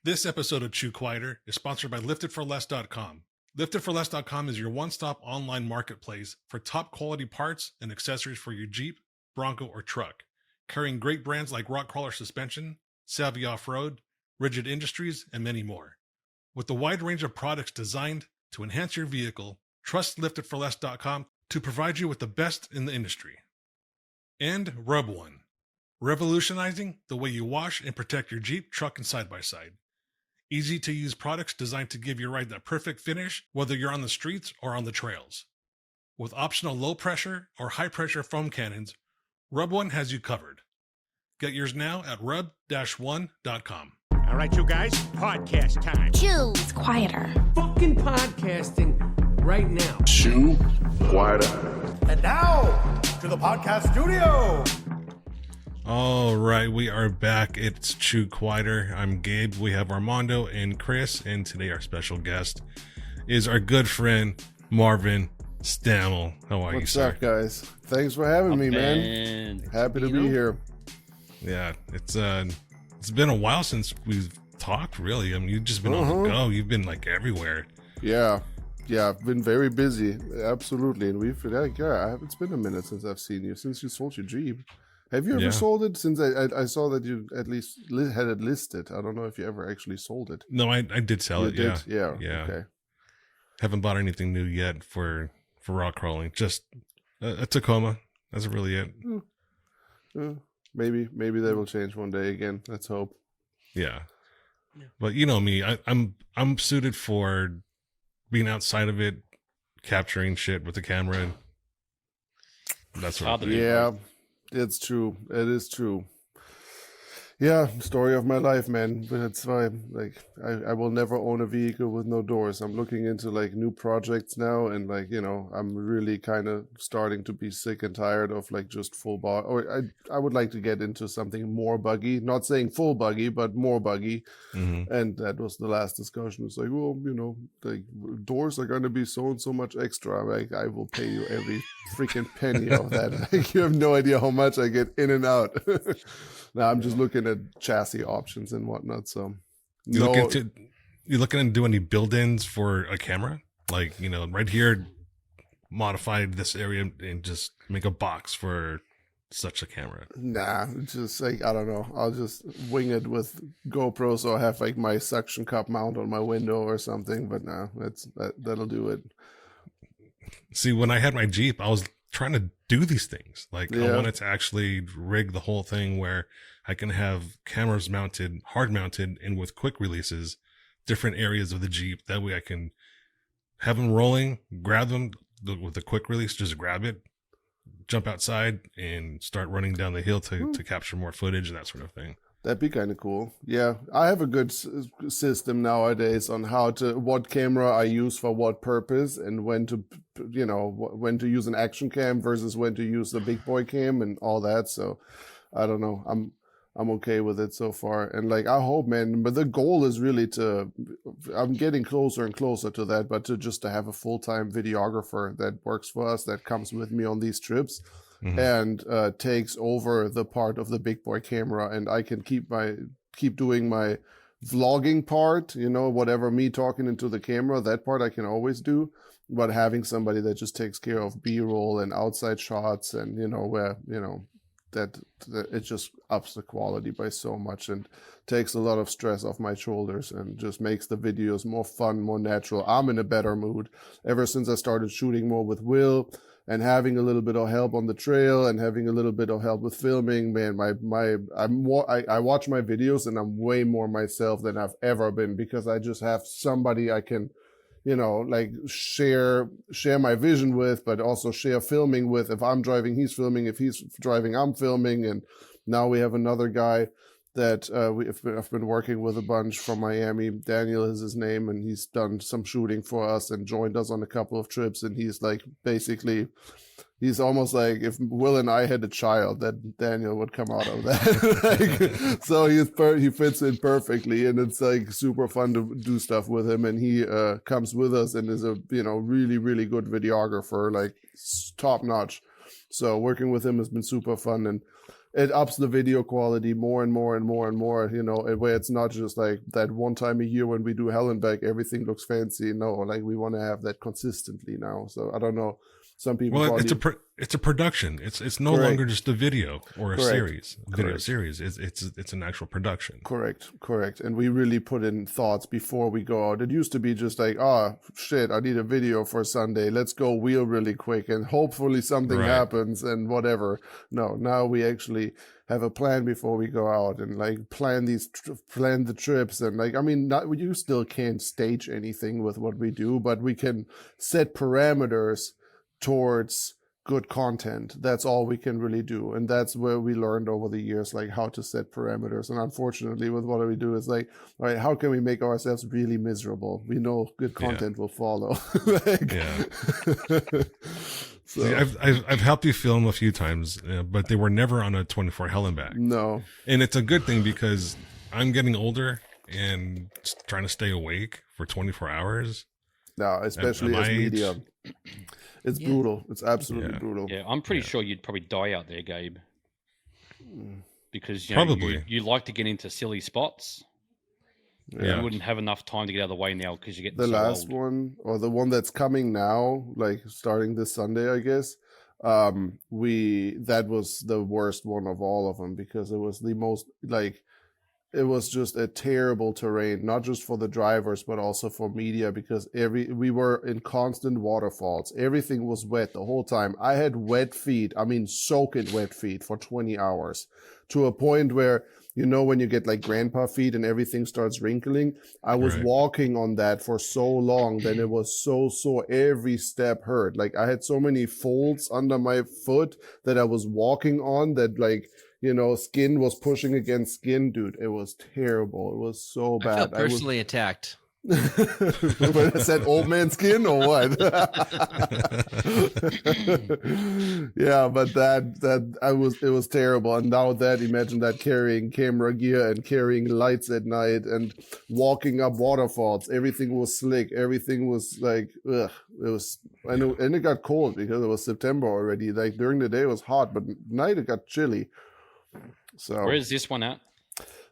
This episode of Chew Quieter is sponsored by liftedforless.com. Liftedforless.com is your one-stop online marketplace for top quality parts and accessories for your Jeep, Bronco, or truck, carrying great brands like Rockcrawler Suspension, Savvy Off-Road, Rigid Industries, and many more. With a wide range of products designed to enhance your vehicle, trust liftedforless.com to provide you with the best in the industry. And Rub One, revolutionizing the way you wash and protect your Jeep, truck, and side-by-side. Easy to use products designed to give your ride that perfect finish, whether you're on the streets or on the trails. With optional low pressure or high pressure foam cannons, Rub One has you covered. Get yours now at rub-one.com. All right, you guys, podcast time. Chew. It's quieter. Fucking podcasting right now. Chew Quieter. And now, to the podcast studio. All right, we are back. It's Chew Quieter. I'm Gabe. We have Armando and Chris, and today our special guest is our good friend Marvin Stammel. How are you, sir? What's up, guys? Thanks for having me, man. Happy to be here. Yeah, it's been a while since we've talked. Really, I mean, you've just been on the go. You've been like everywhere. Yeah, I've been very busy. Absolutely, and it's been a minute since I've seen you. Since you sold your Jeep. Have you ever sold it? Since I saw that you at least had it listed. I don't know if you ever actually sold it. No, I did sell it. Did? Yeah. Okay. Haven't bought anything new yet for rock crawling. Just a Tacoma. That's really it. Maybe that will change one day again. Let's hope. Yeah. But you know me, I'm suited for being outside of it, capturing shit with the camera. That's what. Yeah. It's true. It is true. Yeah, story of my life, man. But that's why, like, I will never own a vehicle with no doors. I'm looking into like new projects now, and like, you know, I'm really kind of starting to be sick and tired of like just full bar. Or I would like to get into something more buggy. Not saying full buggy, but more buggy. Mm-hmm. And that was the last discussion. It's like, well, you know, like doors are going to be so and so much extra. Like I will pay you every freaking penny of that. Like, you have no idea how much I get in and out. Now I'm just looking at chassis options and whatnot. So you looking to do any build-ins for a camera? Like, you know, right here, modify this area and just make a box for such a camera. Nah, just like, I don't know. I'll just wing it with GoPro, so I have like my suction cup mount on my window or something. But nah, that'll do it. See, when I had my Jeep, I was trying to do these things. Like, I wanted to actually rig the whole thing where I can have cameras mounted, hard mounted, and with quick releases, different areas of the Jeep. That way I can have them rolling, grab them with a quick release, just grab it, jump outside, and start running down the hill to capture more footage and that sort of thing. That'd be kind of cool. Yeah, I have a good system nowadays on what camera I use for what purpose, and when to use an action cam versus when to use the big boy cam and all that. So I don't know. I'm okay with it so far. And like, I hope, man, but the goal is really I'm getting closer and closer to that, but to have a full-time videographer that works for us, that comes with me on these trips. Mm-hmm. And takes over the part of the big boy camera, and I can keep doing my vlogging part, you know, whatever, me talking into the camera, that part I can always do, but having somebody that just takes care of B-roll and outside shots, and you know, where, you know, that it just ups the quality by so much and takes a lot of stress off my shoulders and just makes the videos more fun, more natural. I'm in a better mood ever since I started shooting more with Will and having a little bit of help on the trail and having a little bit of help with filming. Man, I watch my videos and I'm way more myself than I've ever been, because I just have somebody I can, you know, like share my vision with, but also share filming with. If I'm driving, he's filming. If he's driving, I'm filming. And now we have another guy that I've been working with a bunch from Miami. Daniel is his name, and he's done some shooting for us and joined us on a couple of trips. And he's like, basically, he's almost like if Will and I had a child, that Daniel would come out of that. Like, so he fits in perfectly, and it's like super fun to do stuff with him. And he comes with us and is a, you know, really, really good videographer, like top notch. So working with him has been super fun. And it ups the video quality more and more and more and more, where it's not just like that one time a year when we do hell and back, everything looks fancy. No, like we want to have that consistently now. So I don't know. Some people it's a production. It's no Correct. longer just a video or a Correct. series. Video Correct. series. It's an actual production. Correct. And we really put in thoughts before we go out. It used to be just like, oh shit, I need a video for Sunday. Let's go wheel really quick and hopefully something Right. happens and whatever. No, now we actually have a plan before we go out and like plan the trips. And like, I mean, you still can't stage anything with what we do, but we can set parameters towards good content. That's all we can really do, and that's where we learned over the years like how to set parameters. And unfortunately with what we do is like, all right, how can we make ourselves really miserable? We know good content will follow. Yeah. So See, I've helped you film a few times, but they were never on a 24 hell and back. no, And it's a good thing because I'm getting older and trying to stay awake for 24 hours. especially At as my age. media, it's brutal. It's absolutely Yeah. brutal. Yeah, I'm pretty sure you'd probably die out there, Gabe. Because Probably. you like to get into silly spots. Yeah. You wouldn't have enough time to get out of the way now because you get The so last old. one, or the one that's coming now, like starting this Sunday, I guess. That was the worst one of all of them because it was the most like, it was just a terrible terrain, not just for the drivers but also for media, because we were in constant waterfalls. Everything was wet the whole time. I had wet feet. I mean, soaking wet feet for 20 hours, to a point where, when you get like grandpa feet and everything starts wrinkling. I was Right. walking on that for so long that it was so sore. Every step hurt. Like I had so many folds under my foot that I was walking on that, like, skin was pushing against skin. Dude, it was terrible. It was so I bad. felt personally attacked. When I said old man skin or what? Yeah, but it was terrible. And now imagine that carrying camera gear and carrying lights at night and walking up waterfalls. Everything was slick. Everything was like, ugh. It was, and it got cold because it was September already. Like during the day it was hot, but at night it got chilly. So Where is this one at?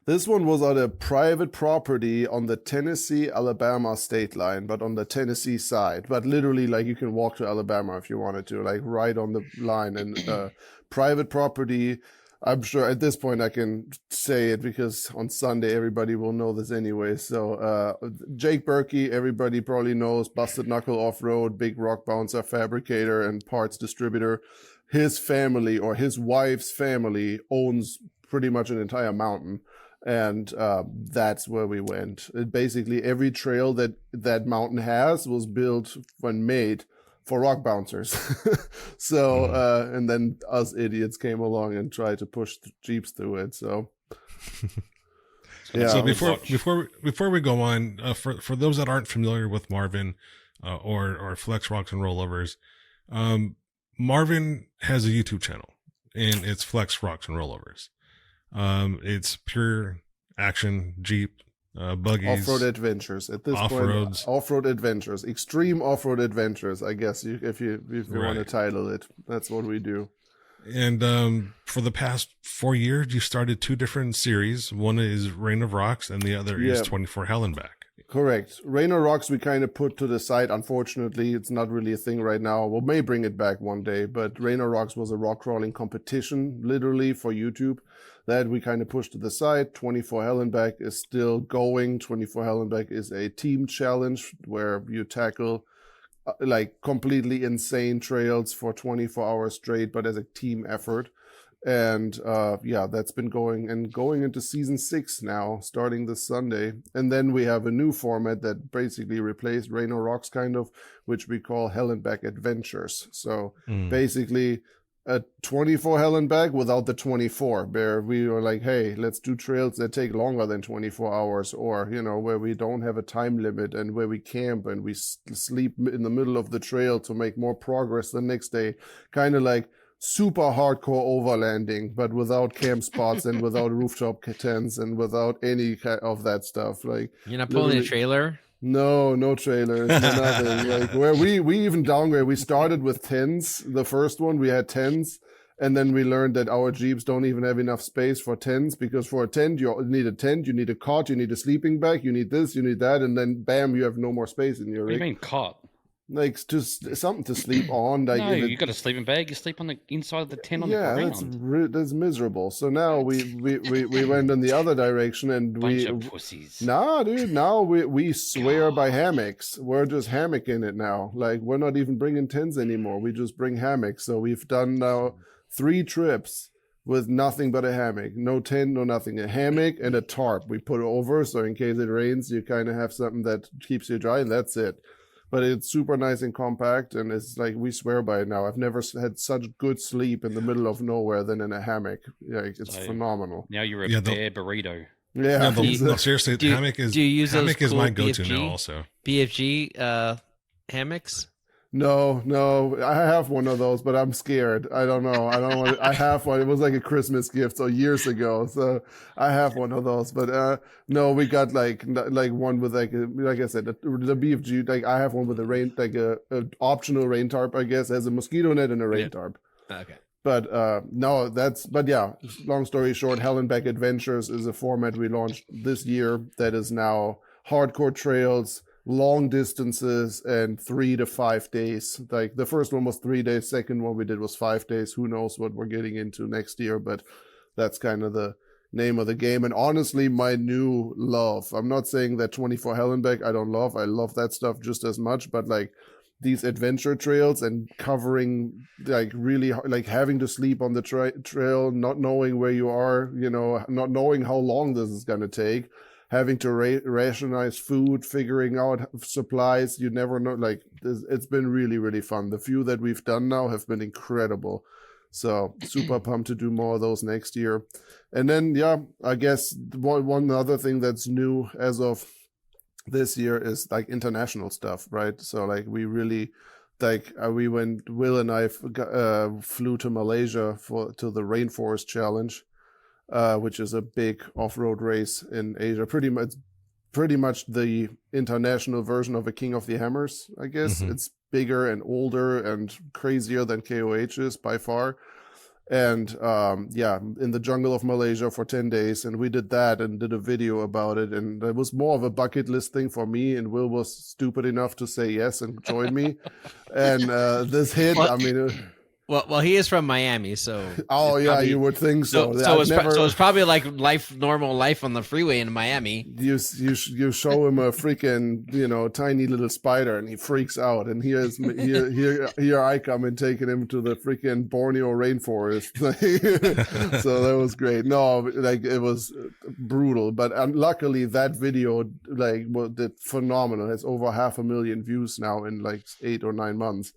this one was on a private property on the Tennessee-Alabama state line, but on the Tennessee side. But literally, like, you can walk to Alabama if you wanted to, like, right on the line. And private property, I'm sure at this point I can say it because on Sunday everybody will know this anyway. So Jake Berkey, everybody probably knows, Busted Knuckle Off-Road, big rock bouncer, fabricator, and parts distributor. His family, or his wife's family, owns pretty much an entire mountain. And that's where we went. Basically, every trail that mountain has was built when made for rock bouncers. So, and then us idiots came along and tried to push the Jeeps through it. So, yeah. So before we go on, for those that aren't familiar with Marvin or Flex Rocks and Rollovers, Marvin has a YouTube channel, and it's Flex Rocks and Rollovers. It's pure action Jeep, buggies, Off-road adventures at this Off-roads. point. Off-road adventures, extreme off-road adventures. I guess if you want to Right. title it, that's what we do. And for the past 4 years, you started 2 different series. One is Reign of Rocks, and the other is Yeah. 24 Hell and Back. Correct. Rain or Rocks we kind of put to the side. Unfortunately, it's not really a thing right now. We may bring it back one day, but Rain or Rocks was a rock crawling competition, literally, for YouTube. That we kind of pushed to the side. 24 Hell and Back is still going. 24 Hell and Back is a team challenge where you tackle like completely insane trails for 24 hours straight, but as a team effort. And yeah, that's been going into season 6 now, starting this Sunday. And then we have a new format that basically replaced Rain or Rocks, kind of, which we call Hell and Back Adventures. So basically a 24 Hell and Back without the 24, where we were like, hey, let's do trails that take longer than 24 hours, or, where we don't have a time limit and where we camp and we sleep in the middle of the trail to make more progress the next day. Kind of like super hardcore overlanding, but without camp spots and without rooftop tents and without any kind of that stuff. Like, You're not pulling a literally- trailer? no trailers, no nothing. Like, where we even downgrade. We started with tents. The first one we had tents, And then we learned that our Jeeps don't even have enough space for tents, because for a tent, you need a tent, you need a cot, you need a sleeping bag, you need this, you need that, and then bam, you have no more space in your What do you rig. mean cot? Like just something to sleep on. Like No, if you got a sleeping bag. You sleep on the inside of the tent on the yeah, ground. that's miserable. So now we went in the other direction, and Bunch of pussies. nah, dude. Now we swear by hammocks. We're just hammocking it now. Like we're not even bringing tents anymore. We just bring hammocks. So we've done now 3 trips with nothing but a hammock, no tent, no nothing. A hammock and a tarp we put over, so in case it rains, you kind of have something that keeps you dry, and that's it. But it's super nice and compact, and it's like we swear by it now. I've never had such good sleep in the middle of nowhere than in a hammock. Like it's phenomenal. Now you're a Yeah, bear burrito. Yeah, No, seriously, hammock is do you use those hammock is cool my go-to BFG? now. Also, BFG hammocks. No, I have one of those, but I'm scared. I don't know. I don't want. I have one. It was like a Christmas gift, so years ago. So I have one of those, but no, we got like one with like I said, the BFG. Like I have one with a rain, like a optional rain tarp, I guess, has a mosquito net and a rain tarp. Okay. But no, but yeah. Long story short, Hallenbeck Adventures is a format we launched this year that is now hardcore trails, long distances, and 3 to 5 days. Like the first one was 3 days, second one we did was 5 days. Who knows what we're getting into next year, but that's kind of the name of the game. And honestly, my new love, I'm not saying that 24 Hallenbeck I don't love. I love that stuff just as much, but like these adventure trails and covering like really like having to sleep on the trail, not knowing where you are, not knowing how long this is going to take, having to rationize food, figuring out supplies. You never know. Like it's been really, really fun. The few that we've done now have been incredible. So super pumped to do more of those next year. And then, yeah, I guess one other thing that's new as of this year is like international stuff, right? So like we really Will and I flew to Malaysia to the Rainforest Challenge, which is a big off-road race in Asia. Pretty much the international version of a King of the Hammers, I guess. Mhm. It's bigger and older and crazier than KOH is by far. And in the jungle of Malaysia for 10 days. And we did that and did a video about it. And it was more of a bucket list thing for me. And Will was stupid enough to say yes and join me. And this hit, Well, I mean... Well, he is from Miami, so. Oh, yeah, probably, you would think so. So it's probably like normal life on the freeway in Miami. You show him a freaking tiny little spider and he freaks out, and here I come and taking him to the freaking Borneo rainforest. So that was great. No, like it was brutal, but luckily that video did phenomenal. It has over 500,000 views now in like 8 or 9 months.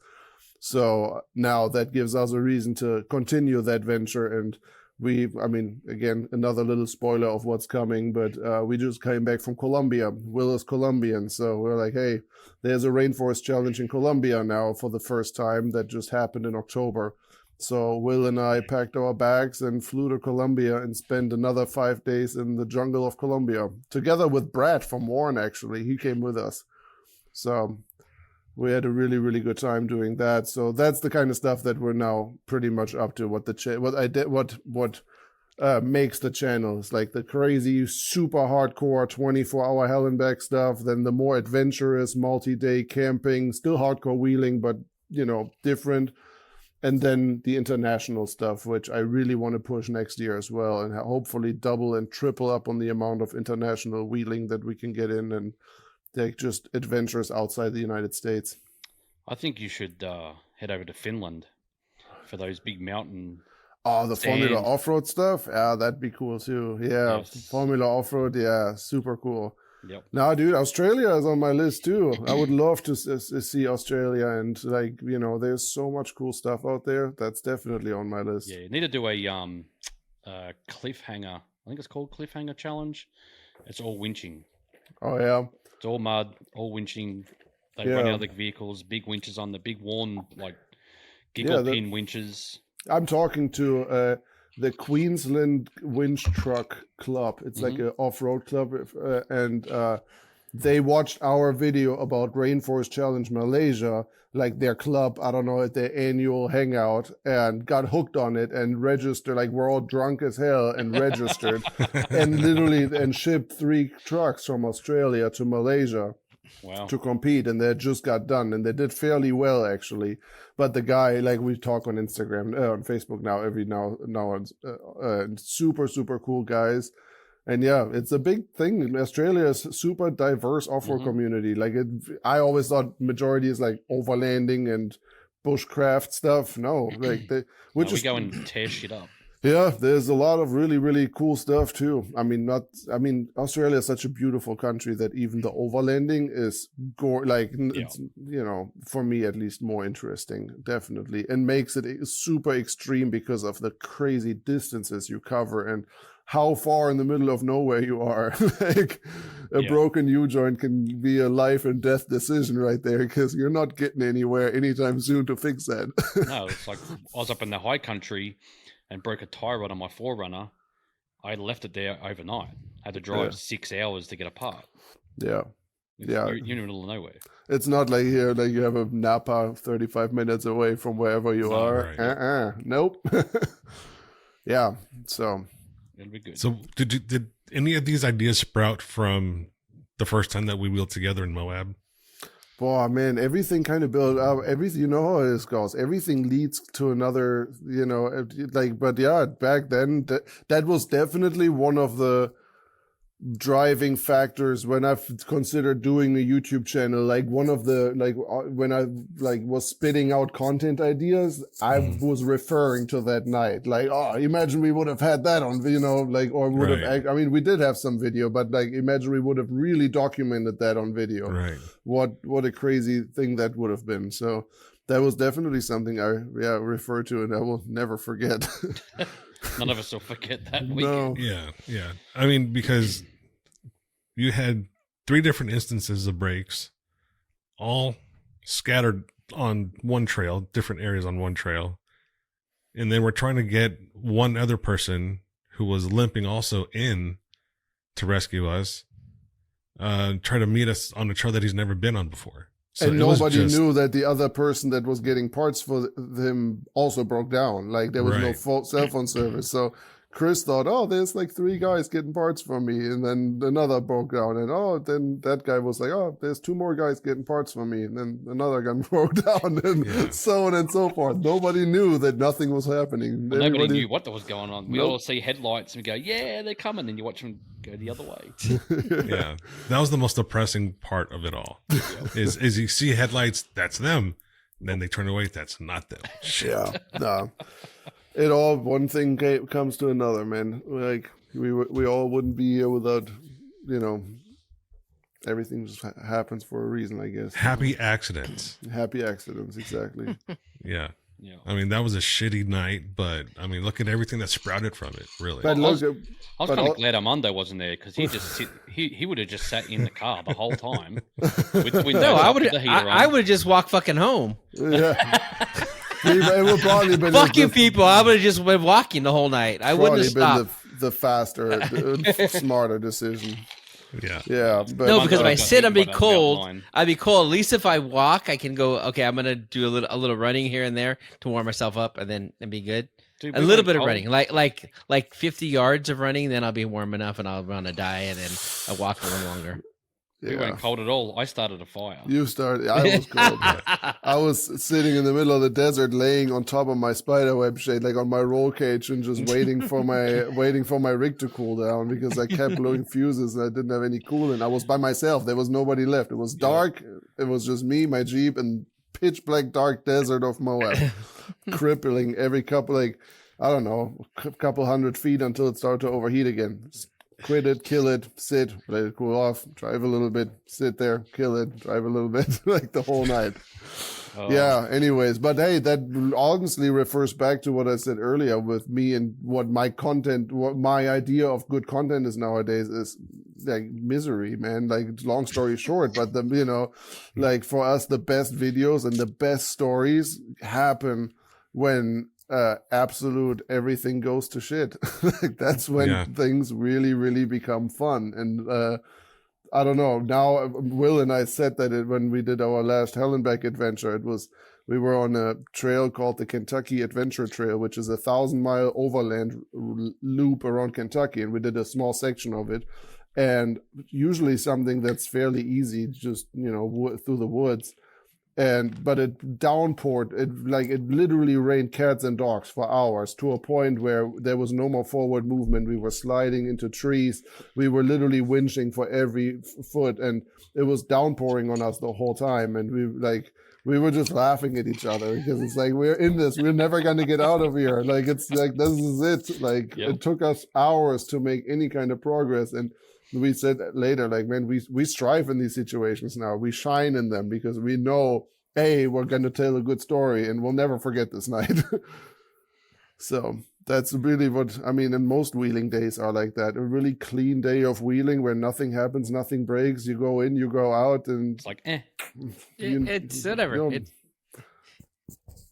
So now that gives us a reason to continue that venture. And again, another little spoiler of what's coming, but we just came back from Colombia. Will is Colombian. So we're like, hey, there's a rainforest challenge in Colombia now for the first time that just happened in October. So Will and I packed our bags and flew to Colombia and spent another 5 days in the jungle of Colombia together with Brad from Warren. Actually, he came with us. So we had a really, really good time doing that. So that's the kind of stuff that we're now pretty much up to. What makes the channel is like the crazy, super hardcore 24-hour Hallenbeck stuff. Then the more adventurous, multi-day camping, still hardcore wheeling, but different. And then the international stuff, which I really want to push next year as well, and hopefully double and triple up on the amount of international wheeling that we can get in, and like just adventures outside the United States. I think you should head over to Finland for those big mountain. Oh, the sand. Formula off-road stuff? Yeah, that'd be cool too. Yeah, Yes. Formula off-road, yeah, super cool. Yep. Now, dude, Australia is on my list too. I would love to see Australia, and there's so much cool stuff out there. That's definitely on my list. Yeah, you need to do a cliffhanger. I think it's called Cliffhanger Challenge. It's all winching. Oh yeah. It's all mud, all winching. They run out of the vehicles, big winches on the big worn, like giggle pin winches. I'm talking to the Queensland Winch Truck Club. It's like an off-road club, and they watched our video about Rainforest Challenge Malaysia, like their club, I don't know, at their annual hangout, and got hooked on it and registered. Like we're all drunk as hell and registered, and literally and shipped 3 trucks from Australia to Malaysia. Wow. To compete, and they just got done, and they did fairly well actually. But the guy, like we talk on Instagram, on Facebook now, every now on, super cool guys, and yeah, it's a big thing. Australia is super diverse off-road community. Like I always thought majority is like overlanding and bushcraft stuff. No, like we go and tear shit up. Yeah, there's a lot of really, really cool stuff too. I mean, Australia is such a beautiful country that even the overlanding is it's, for me at least, more interesting, definitely, and makes it super extreme because of the crazy distances you cover and how far in the middle of nowhere you are. Like a broken U-joint can be a life and death decision right there, because you're not getting anywhere anytime soon to fix that. No, it's like I was up in the high country and broke a tie rod on my 4Runner. I left it there overnight. I had to drive 6 hours to get a part. Yeah. You're in the middle of nowhere. It's not like here, like you have a Napa 35 minutes away from wherever you are. Right. Nope. Yeah. So It'll be good. So did any of these ideas sprout from the first time that we wheeled together in Moab? Boy, man, everything kind of built up. Everything, you know how this goes. Everything leads to another, but yeah, back then, that was definitely one of the driving factors when I've considered doing a YouTube channel. Like one of the, when I was spitting out content ideas, I was referring to that night. Like, oh, imagine we would have had that on, or would have, I mean, we did have some video, but like, imagine we would have really documented that on video. Right. What a crazy thing that would have been. So that was definitely something I refer to, and I will never forget. None of us will forget that week. No. Yeah. I mean, because you had 3 different instances of breaks, all scattered on one trail, different areas on one trail. And then we're trying to get one other person who was limping also in to rescue us, try to meet us on a trail that he's never been on before. So and nobody knew that the other person that was getting parts for them also broke down. Like there was no cell phone service. So Chris thought, oh, there's like 3 guys getting parts from me. And then another broke down. And then that guy was like, oh, there's 2 more guys getting parts from me. And then another guy broke down, and so on and so forth. Nobody knew that nothing was happening. Well, nobody knew what was going on. We all see headlights and we go, yeah, they're coming. And you watch them go the other way. Yeah. That was the most depressing part of it all. is you see headlights, that's them. And then they turn away, that's not them. Shit. Yeah. No. It all, one thing comes to another, man. Like we all wouldn't be here without, everything just happens for a reason, I guess. Happy accidents. Happy accidents, exactly. Yeah. I mean, that was a shitty night, but I mean, look at everything that sprouted from it, really. But I was kind of glad Armando wasn't there, because he would have just sat in the car the whole time. I would have just walked fucking home. Yeah. It would probably been fuck you people. I would have just been walking the whole night. I wouldn't have stopped. The faster, smarter decision. Yeah. But no, because if I sit, I'd be cold. I'd be cold. At least if I walk, I can go. Okay, I'm gonna do a little running here and there to warm myself up, and then be good. Dude, a little bit of running, like 50 yards of running, then I'll be warm enough, and I'll run a diet, and I walk a little longer. We weren't cold at all. I started a fire. You started. I was cold. I was sitting in the middle of the desert, laying on top of my spiderweb shade, like on my roll cage, and just waiting for my rig to cool down, because I kept blowing fuses and I didn't have any coolant. I was by myself. There was nobody left. It was dark. It was just me, my Jeep, and pitch black dark desert of Moab, crippling every couple, a couple 100 feet until it started to overheat again. Quit it, kill it, sit, let it cool off, drive a little bit, sit there, kill it, drive a little bit, like the whole night. Yeah, anyways, but hey, that honestly refers back to what I said earlier with me and what my idea of good content is nowadays is like misery, man. Like, long story short, but like for us, the best videos and the best stories happen when absolute everything goes to shit. Like, that's when things really, really become fun. And I don't know. Now, Will and I said that when we did our last Hellenbeck adventure, we were on a trail called the Kentucky Adventure Trail, which is a 1,000-mile overland loop around Kentucky, and we did a small section of it. And usually something that's fairly easy, just through the woods. But it downpoured. It literally rained cats and dogs for hours, to a point where there was no more forward movement. We were sliding into trees. We were literally winching for every foot, and it was downpouring on us the whole time. And we were just laughing at each other because it's like, we're in this. We're never going to get out of here. Like, it's like, this is it. Like, It took us hours to make any kind of progress. And we said later, like, man, we strive in these situations now. We shine in them because we know, we're going to tell a good story and we'll never forget this night. So that's really and most wheeling days are like that. A really clean day of wheeling where nothing happens, nothing breaks. You go in, you go out, and it's like, it's whatever.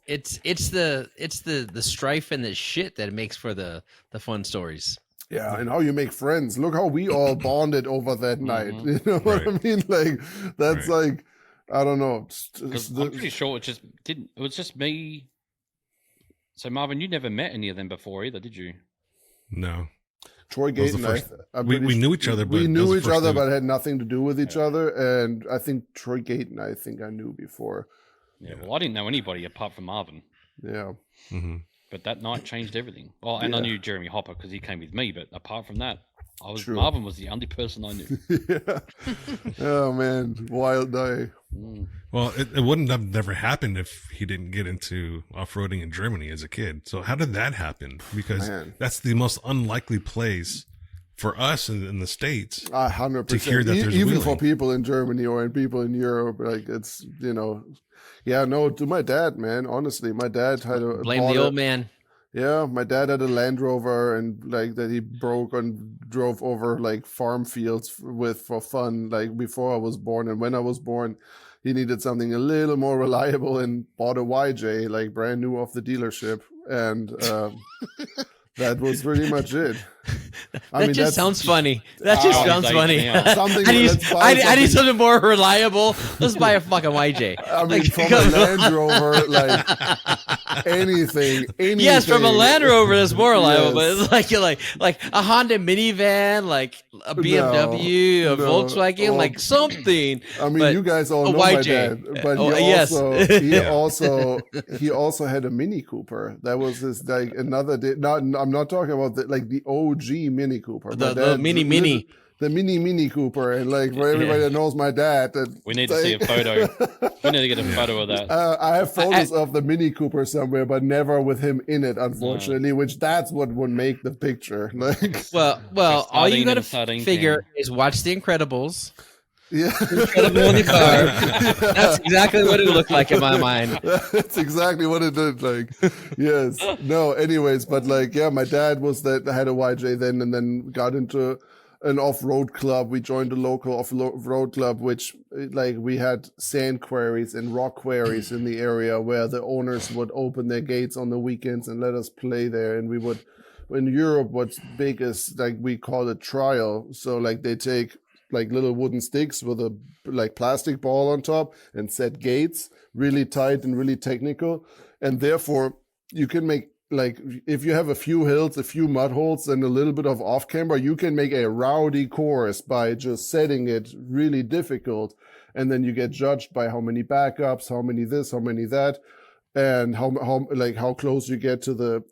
It's the strife and the shit that makes for the fun stories. Yeah, and how you make friends. Look how we all bonded over that night. You know what I mean? Like, that's like, I don't know. I'm pretty sure it was just me. So Marvin, you never met any of them before either, did you? No. Troy Gate and we knew each other, but but had nothing to do with each other. And I think Troy Gate and I knew before. Yeah, well, I didn't know anybody apart from Marvin. Yeah. Mm-hmm. But that night changed everything. Well, and I knew Jeremy Hopper because he came with me. But apart from that, Marvin was the only person I knew. Yeah. Oh man, wild day. Well, it wouldn't have never happened if he didn't get into off-roading in Germany as a kid. So how did that happen? Because that's the most unlikely place for us in the States. 100%. To hear that there's even wheeling. For people in Germany or in people in Europe, like, it's to my dad, man. Honestly, my dad had blame the old man. Yeah, my dad had a Land Rover and like that he broke and drove over like farm fields with for fun, like before I was born. And when I was born, he needed something a little more reliable and bought a YJ, like brand new off the dealership. And that was pretty much it. That just sounds funny. That just sounds funny. Something I need something more reliable. Let's buy a fucking YJ. I mean, from a Land Rover, like anything. Yes, from a Land Rover, that's more reliable. But it's like a Honda minivan, like a BMW, a Volkswagen, like something. I mean, you guys all know YJ. My dad, but he also had a Mini Cooper. That was his like another. I'm not talking about the OG Mini Cooper. The mini. The Mini Cooper, and like for everybody that knows my dad, we need to see a photo. We need to get a photo of that. I have photos of the Mini Cooper somewhere, but never with him in it, unfortunately. Which that's what would make the picture. Like, well, all you gotta figure is watch The Incredibles. Yeah, Incredible in the car. That's exactly what it looked like in my mind. That's exactly what it did. Like, yes, no. Anyways, but like, yeah, my dad had a YJ then, and then got into an off-road club. We joined a local off-road club, which like we had sand quarries and rock quarries in the area where the owners would open their gates on the weekends and let us play there. And we would, in Europe, what's big is like we call it trial. So like they take like little wooden sticks with a like plastic ball on top and set gates really tight and really technical. And therefore you can make, like, if you have a few hills, a few mud holes, and a little bit of off camber, you can make a rowdy course by just setting it really difficult. And then you get judged by how many backups, how many this, how many that, and how close you get to the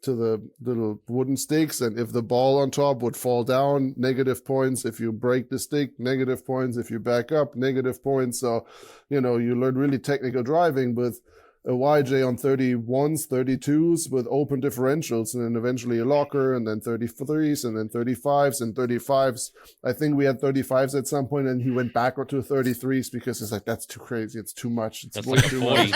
little wooden sticks. And if the ball on top would fall down, negative points. If you break the stick, negative points. If you back up, negative points. So, you learn really technical driving with a YJ on 31s, 32s with open differentials, and then eventually a locker, and then 33s, and then 35s, and 35s. I think we had 35s at some point, and he went backward to 33s because it's like, that's too crazy. It's too much. It's way too much.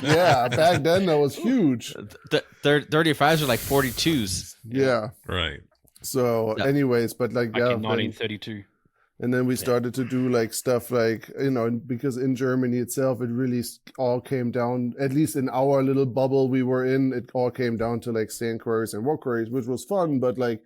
Yeah, back then that was huge. 35s are like 42s. Yeah. Right. So anyways, but like, back in 1932. And then we started to do like stuff like, because in Germany itself, it really all came down, at least in our little bubble we were in, it all came down to like sand quarries and rock quarries, which was fun, but like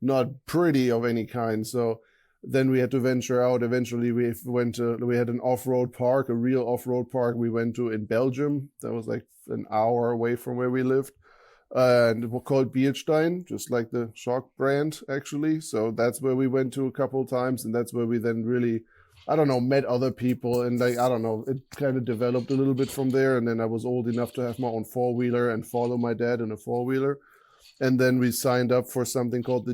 not pretty of any kind. So Then we had to venture out. Eventually, we had an off-road park, a real off-road park we went to in Belgium. That was like an hour away from where we lived. And it was called Bierstein, just like the Shock brand, actually. So that's where we went to a couple of times. And that's where we then really, I don't know, met other people. And like, I don't know, it kind of developed a little bit from there. And then I was old enough to have my own four-wheeler and follow my dad in a four-wheeler. And then we signed up for something called the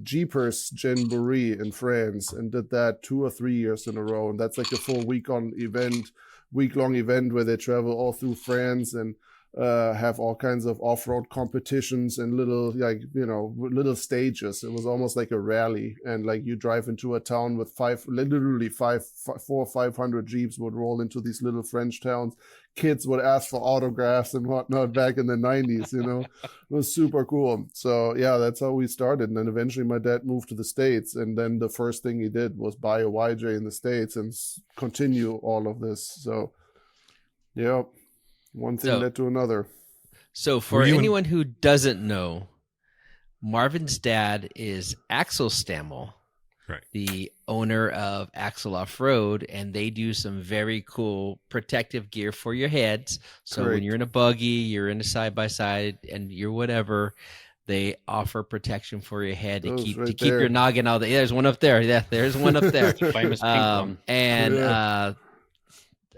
Jeepers Jamboree in France and did that 2 or 3 years in a row. And that's like a full week-long event where they travel all through France and have all kinds of off-road competitions and little stages. It was almost like a rally, and like you drive into a town with 400 or 500 Jeeps would roll into these little French towns. Kids would ask for autographs and whatnot back in the 90s, It was super cool. So yeah, that's how we started. And then eventually my dad moved to the States, and then the first thing he did was buy a YJ in the States and continue all of this. So yeah. One thing led to another. So for anyone who doesn't know, Marvin's dad is Axel Stammel, right, the owner of Axel Off-Road, and they do some very cool protective gear for your heads. So when you're in a buggy, you're in a side-by-side, and you're whatever, they offer protection for your head to keep your noggin out there. Yeah, there's one up there. Yeah, there's one up there. Famous pink one. And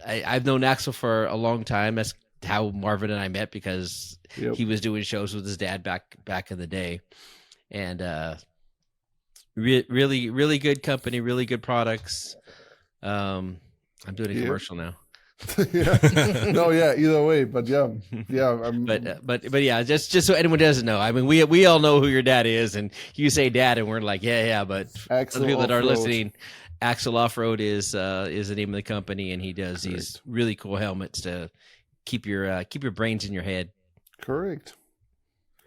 I've known Axel for a long time. That's how Marvin and I met, because he was doing shows with his dad back in the day. And really, really good company, really good products. I'm doing a commercial now. Either way, but but yeah, just so anyone doesn't know, I mean, we all know who your dad is, and you say dad, and we're like, but Axel other people that are Off-Road. listening, Axel Off-Road is the name of the company, and he does these really cool helmets to keep your brains in your head. Correct.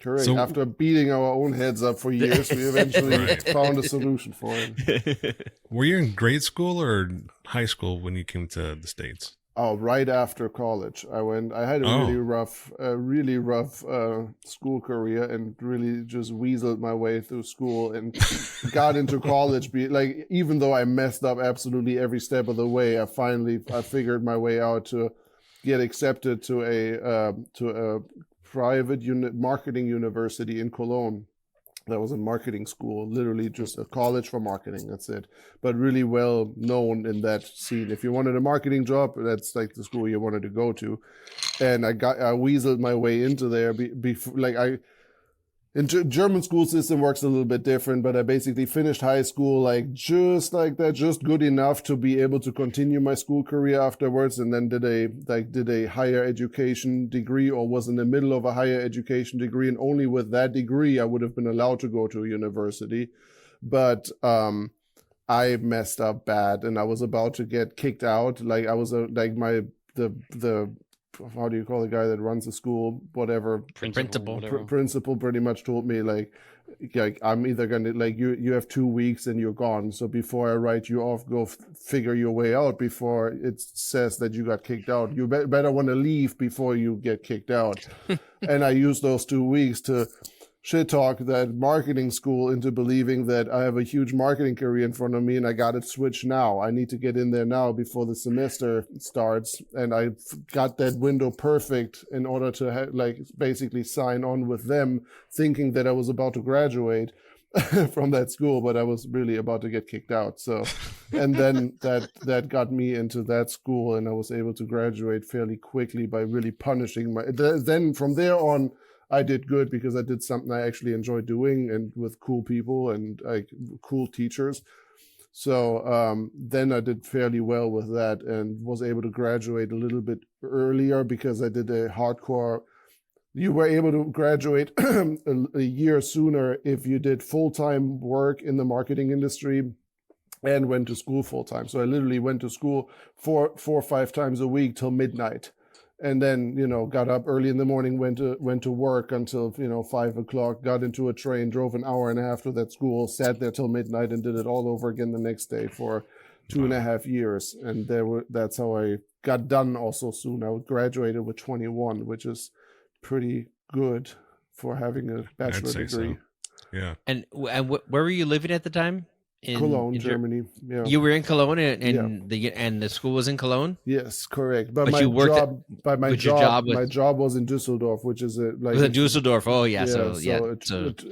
So, after beating our own heads up for years, we eventually found a solution for it. Were you in grade school or high school when you came to the States? Oh, right after college. I had a really rough school career, and really just weaseled my way through school and got into college. Even though I messed up absolutely every step of the way, I figured my way out to get accepted to a private marketing university in Cologne. That was a marketing school, literally just a college for marketing. That's it. But really well known in that scene. If you wanted a marketing job, that's like the school you wanted to go to. And I weaseled my way into there. German school system works a little bit different, but I basically finished high school just like that, just good enough to be able to continue my school career afterwards, and then did a higher education degree, or was in the middle of a higher education degree, and only with that degree I would have been allowed to go to a university. But I messed up bad, and I was about to get kicked out. How do you call the guy that runs the school? Whatever. Principal pretty much told me I'm either gonna you have 2 weeks and you're gone. So before I write you off, go figure your way out before it says that you got kicked out. You better want to leave before you get kicked out. And I used those 2 weeks to shit talk that marketing school into believing that I have a huge marketing career in front of me and I got it switched now. I need to get in there now before the semester starts. And I got that window perfect in order to basically sign on with them, thinking that I was about to graduate from that school, but I was really about to get kicked out. So, and then that got me into that school, and I was able to graduate fairly quickly by really punishing then from there on, I did good because I did something I actually enjoyed doing, and with cool people and cool teachers. So then I did fairly well with that and was able to graduate a little bit earlier because I did a hardcore. You were able to graduate a year sooner if you did full-time work in the marketing industry and went to school full-time. So I literally went to school four or 5 times a week till midnight. And then, got up early in the morning, went to work until, 5 o'clock, got into a train, drove an hour and a half to that school, sat there till midnight and did it all over again the next day for 2.5 years. And that's how I got done also soon. I graduated with 21, which is pretty good for having a bachelor degree. So. Yeah. And where were you living at the time? Cologne, Germany. Yeah. You were in Cologne, and the school was in Cologne. Yes, correct. But you worked my job was in Düsseldorf, which is it was in Düsseldorf. Oh yeah, so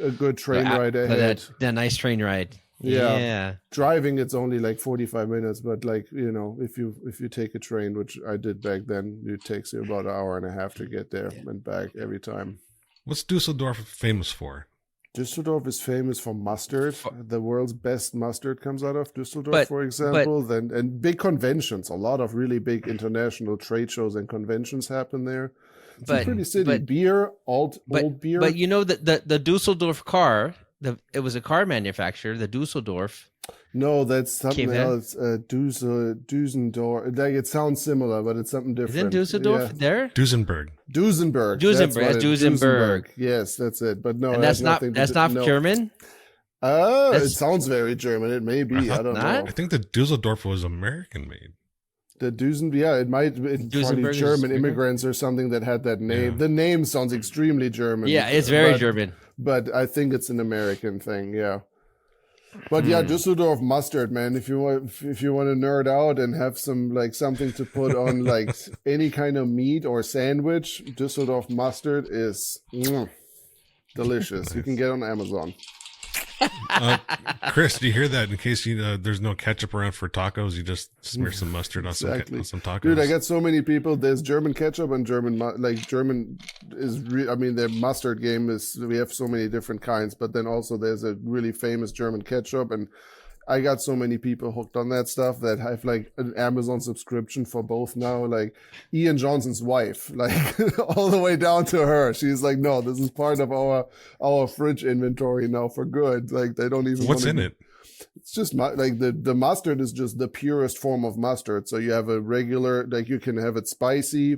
a good train ride ahead. That nice train ride. Yeah. Driving it's only like 45 minutes, but like if you take a train, which I did back then, it takes you about an hour and a half to get there and back every time. What's Dusseldorf famous for? Düsseldorf is famous for mustard. The world's best mustard comes out of Düsseldorf, for example. And big conventions. A lot of really big international trade shows and conventions happen there. It's a pretty city. Beer, old beer. But the Düsseldorf car, it was a car manufacturer, the Düsseldorf. No, that's something else. Düsseldorf. Like, it sounds similar, but it's something different. Isn't Düsseldorf there? Duesenberg. Duesenberg. Yes, that's it. But no, and that's not German. It sounds very German. It may be. I don't know. I think the Dusseldorf was American made. The it might be probably German immigrants or something that had that name. Yeah. The name sounds extremely German. Yeah, it's very German. But I think it's an American thing. Yeah. But yeah, Düsseldorf mustard, man. If you want to nerd out and have something to put on like any kind of meat or sandwich, Düsseldorf mustard is delicious. Nice. You can get it on Amazon. Chris, do you hear that? In case there's no ketchup around for tacos, you just smear some mustard on some tacos. Dude, I got so many people. There's German ketchup and German is. Their mustard game is. We have so many different kinds, but then also there's a really famous German ketchup, and I got so many people hooked on that stuff that I have like an Amazon subscription for both now. Like Ian Johnson's wife, like all the way down to her. She's like, no, this is part of our fridge inventory now for good. Like they don't even. What's in it? It's just like the mustard is just the purest form of mustard. So you have a regular, like you can have it spicy,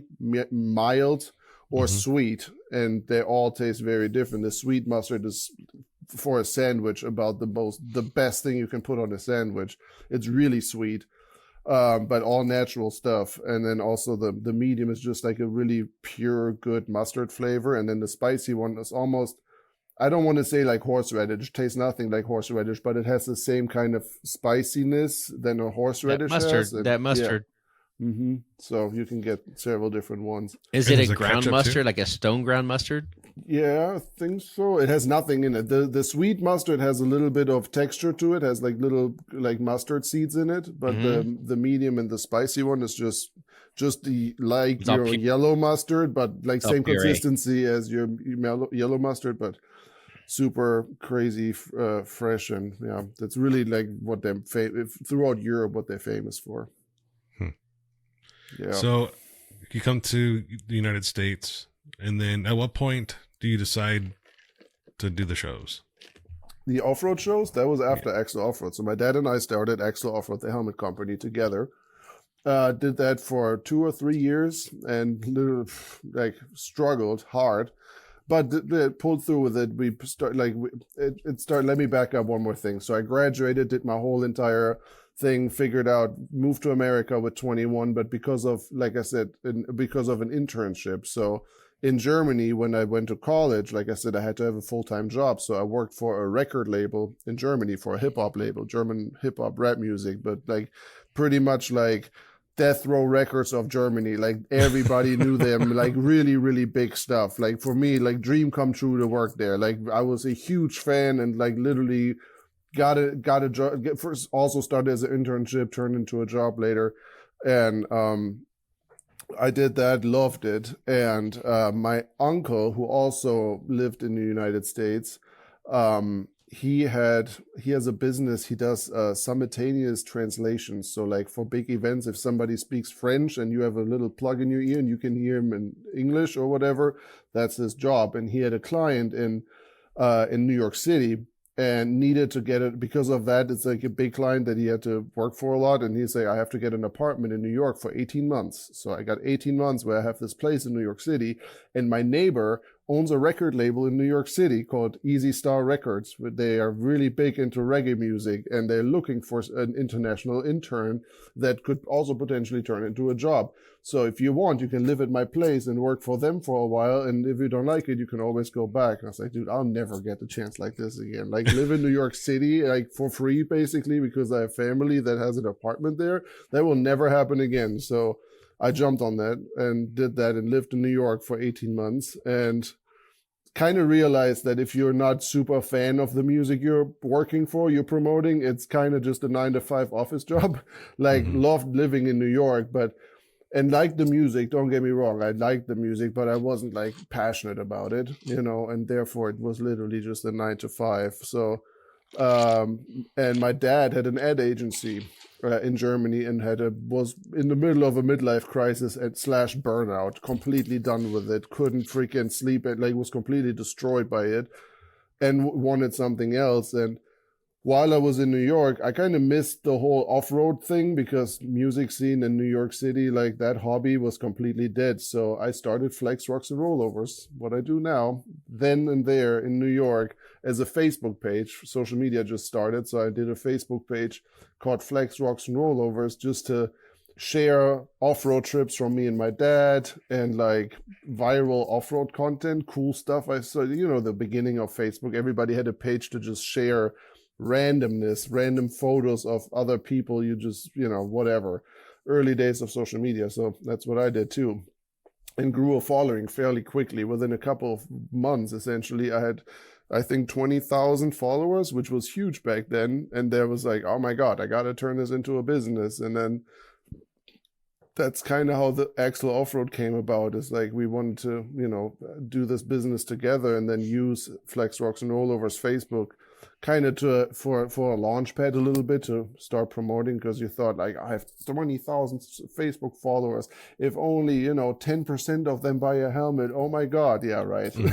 mild, or sweet, and they all taste very different. The sweet mustard is for a sandwich about the best thing you can put on a sandwich. It's really sweet, but all natural stuff. And then also the medium is just like a really pure good mustard flavor, and then the spicy one is almost, I don't want to say like horseradish. It tastes nothing like horseradish, but it has the same kind of spiciness than a horseradish has. That mustard. Yeah. So you can get several different ones. Is it a ground mustard, like a stone ground mustard? Yeah, I think so. It has nothing in it. The sweet mustard has a little bit of texture to it, has like little like mustard seeds in it, but the medium and the spicy one is just the like your yellow mustard, but like same consistency as your yellow mustard, but super crazy fresh, and yeah, that's really like what they're throughout Europe what they're famous for. Yeah. So you come to the United States, and then at what point do you decide to do the shows? The off-road shows? That was after Axle Off-Road. So my dad and I started Axle Off-Road, the helmet company, together. Did that for 2 or 3 years and struggled hard, but pulled through with it. Let me back up one more thing. So I graduated, did my whole entire thing, figured out, moved to America with 21, but because of, like I said, because of an internship. So in Germany, when I went to college, like I said, I had to have a full-time job. So I worked for a record label in Germany, for a hip-hop label, German hip-hop rap music, but like pretty much like Death Row Records of Germany. Like everybody knew them, like really, really big stuff. Like for me, like dream come true to work there. Like I was a huge fan and like literally got a job. First, also started as an internship, turned into a job later, and I did that, loved it. And my uncle, who also lived in the United States, he has a business. He does simultaneous translations. So like for big events, if somebody speaks French and you have a little plug in your ear and you can hear him in English or whatever, that's his job. And he had a client in New York City, and needed to get it because of that. It's like a big client that he had to work for a lot. And he'd say, I have to get an apartment in New York for 18 months. So I got 18 months where I have this place in New York City. And my neighbor owns a record label in New York City called Easy Star Records. They are really big into reggae music, and they're looking for an international intern that could also potentially turn into a job. So if you want, you can live at my place and work for them for a while, and if you don't like it, you can always go back. And I was like, dude, I'll never get a chance like this again. Like, live in New York City, like, for free, basically, because I have family that has an apartment there. That will never happen again. So I jumped on that and did that and lived in New York for 18 months and kind of realized that if you're not super fan of the music you're working for, you're promoting, it's kind of just a 9-to-5 office job. Like, loved living in New York, and liked the music. Don't get me wrong. I liked the music, but I wasn't like passionate about it, and therefore it was literally just a 9-to-5. So, and my dad had an ad agency in Germany and was in the middle of a midlife crisis / burnout, completely done with it, couldn't freaking sleep, and like was completely destroyed by it and wanted something else. And while I was in New York, I kind of missed the whole off-road thing because music scene in New York City, like that hobby was completely dead. So I started Flex Rocks and Rollovers, what I do now, then and there in New York, as a Facebook page. Social media just started, so I did a Facebook page called Flex Rocks and Rollovers just to share off-road trips from me and my dad and like viral off-road content, cool stuff. I saw, the beginning of Facebook, everybody had a page to just share random photos of other people, you just, whatever, early days of social media. So that's what I did too, and grew a following fairly quickly. Within a couple of months, essentially, I had, I think, 20,000 followers, which was huge back then. And there was like, oh my God, I got to turn this into a business. And then that's kind of how the Axle Off-Road came about. Is like, we wanted to, do this business together and then use Flex Rocks and Rollovers Facebook kind of for a launch pad a little bit to start promoting, because you thought like, I have 20,000 Facebook followers. If only, 10% of them buy a helmet. Oh my God. Yeah, right. Yeah,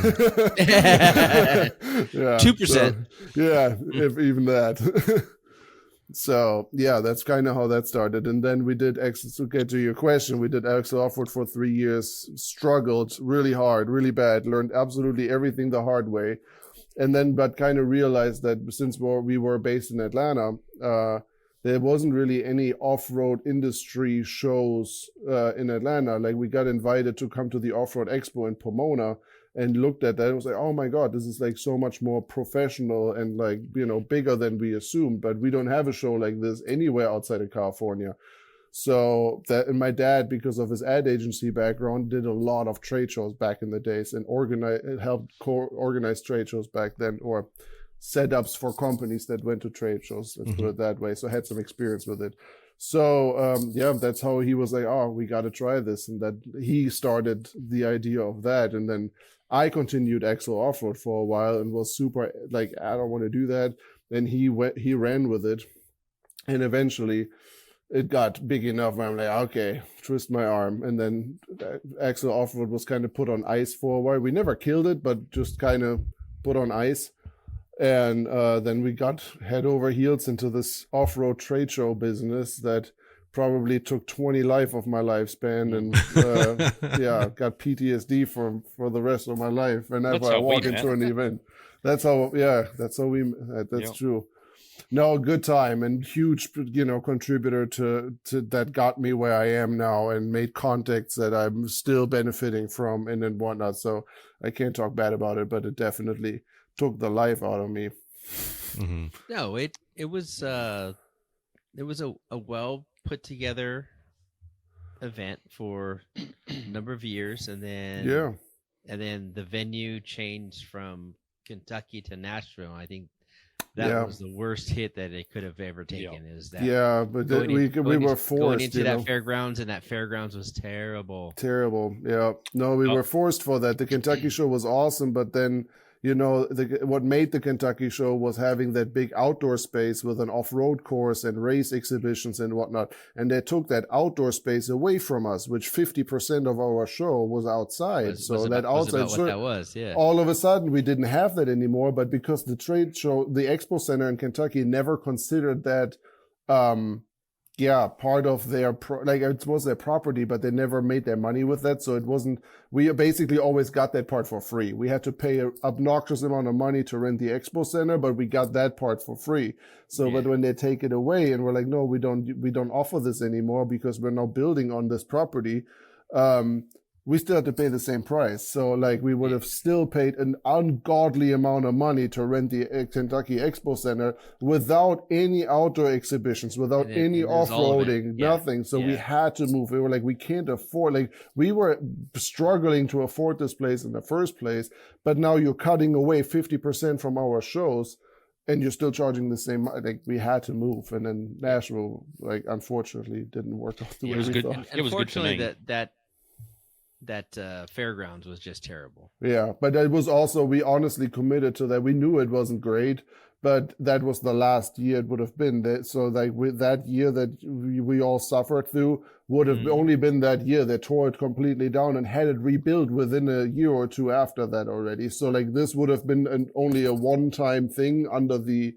2%. So, yeah, if even that. So yeah, that's kind of how that started. And then we did to get to your question, we did Axle Off-Road for 3 years, struggled really hard, really bad, learned absolutely everything the hard way. And then, but kind of realized that since we were based in Atlanta, there wasn't really any off-road industry shows in Atlanta. Like, we got invited to come to the Off-Road Expo in Pomona and looked at that and was like, oh my God, this is like so much more professional and like, bigger than we assumed. But we don't have a show like this anywhere outside of California. So that, and my dad, because of his ad agency background, did a lot of trade shows back in the days and helped organize trade shows back then, or setups for companies that went to trade shows. Let's put it that way. So I had some experience with it. So yeah, that's how he was like, oh, we got to try this. And that he started the idea of that. And then I continued Axle Off-Road for a while and was super like, I don't want to do that. And he ran with it. And eventually it got big enough where I'm like, okay, twist my arm. And then Axle Off-Road was kind of put on ice for a while. We never killed it, but just kind of put on ice. And then we got head over heels into this off-road trade show business that probably took 20 life of my lifespan, and yeah, got PTSD for the rest of my life whenever I walk into an event. That's how we, that's true. No, good time and huge, contributor to that got me where I am now and made contacts that I'm still benefiting from and whatnot. So I can't talk bad about it, but it definitely took the life out of me. Mm-hmm. No, it was a well put together event for a number of years, and then the venue changed from Kentucky to Nashville. I think that was the worst hit that it could have ever taken. Is that but we were forced going into that fairgrounds, and that fairgrounds was terrible. Yeah, no, we were forced for that. The Kentucky show was awesome, but then what made the Kentucky show was having that big outdoor space with an off-road course and race exhibitions and whatnot. And they took that outdoor space away from us, which 50% of our show was outside. All of a sudden we didn't have that anymore. But because the trade show, the expo center in Kentucky never considered that, yeah, part of their like it was their property, but they never made their money with that. So it wasn't. We basically always got that part for free. We had to pay an obnoxious amount of money to rent the expo center, but we got that part for free. So, but when they take it away and we're like, no, we don't offer this anymore because we're now building on this property. We still had to pay the same price. So like we would have still paid an ungodly amount of money to rent the Kentucky Expo Center without any outdoor exhibitions, without any off-roading, nothing. So we had to move. We were like, we can't afford, like we were struggling to afford this place in the first place, but now you're cutting away 50% from our shows and you're still charging the same. Like we had to move. And then Nashville, like unfortunately didn't work out the way we thought. It was good for me. That fairgrounds was just terrible. Yeah, but it was also, we honestly committed to that. We knew it wasn't great, but that was the last year it would have been. That, so like with that year that we all suffered through would have only been that year. They tore it completely down and had it rebuilt within a year or two after that already. So like this would have been only a one-time thing under the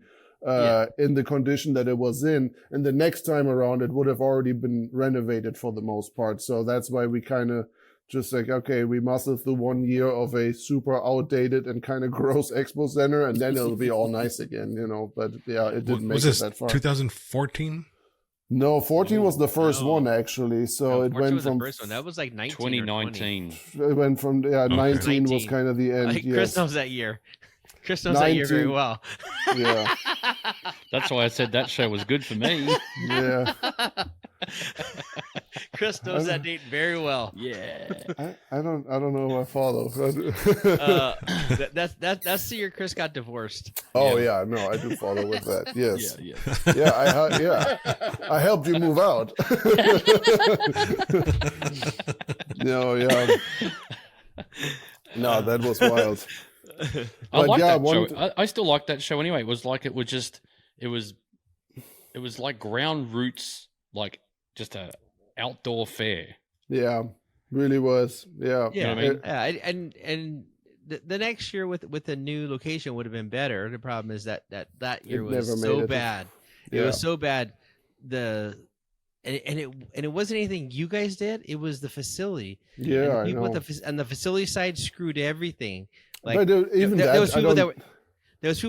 in the condition that it was in, and the next time around it would have already been renovated for the most part. So that's why we kind of just like, okay, we muscle through 1 year of a super outdated and kind of gross expo center, and then it'll be all nice again, you know. But yeah, it didn't make it that far. 2014? No, 14 was the first one actually. So it went from the first one. That was like 19 2019. It went from 19 was kind of the end. Like, Chris knows that year. Chris knows that year very well. Yeah. That's why I said that show was good for me. Yeah. Chris knows that date very well. Yeah. I don't know if I follow. That's the year Chris got divorced. Oh yeah, no, I do follow with that. Yes. Yeah. I helped you move out. No, that was wild. I like that show. I still like that show anyway. It was like it was like ground roots, like just a outdoor fair. Yeah, really was. Yeah. You know what I mean? Yeah, and the next year with a new location would have been better. The problem is that year was so bad. It was so bad. And it wasn't anything you guys did. It was the facility. Yeah, and the people I know. And the facility side screwed everything. Like but even there was people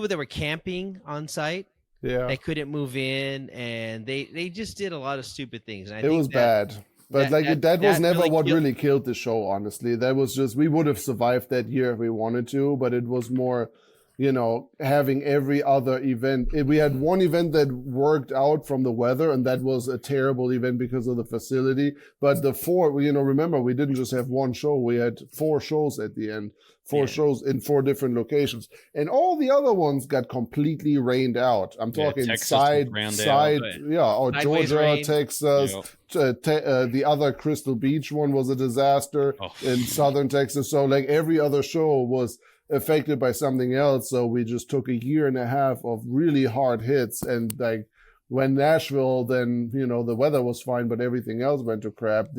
that were camping on site. Yeah, they couldn't move in, and they just did a lot of stupid things. And I it think was bad. But that was never really what really killed the show, honestly. That was just, we would have survived that year if we wanted to, but it was more, you know, having every other event. We had one event that worked out from the weather, and that was a terrible event because of the facility. But the four, you know, remember, we didn't just have one show. We had 4 shows at the end. 4 shows in 4 different locations, and all the other ones got completely rained out. I'm talking side, or Georgia, rain. Texas, the other Crystal Beach one was a disaster in southern Texas. So like every other show was affected by something else. So we just took a year and a half of really hard hits, and like when Nashville, then, you know, the weather was fine, but everything else went to crap.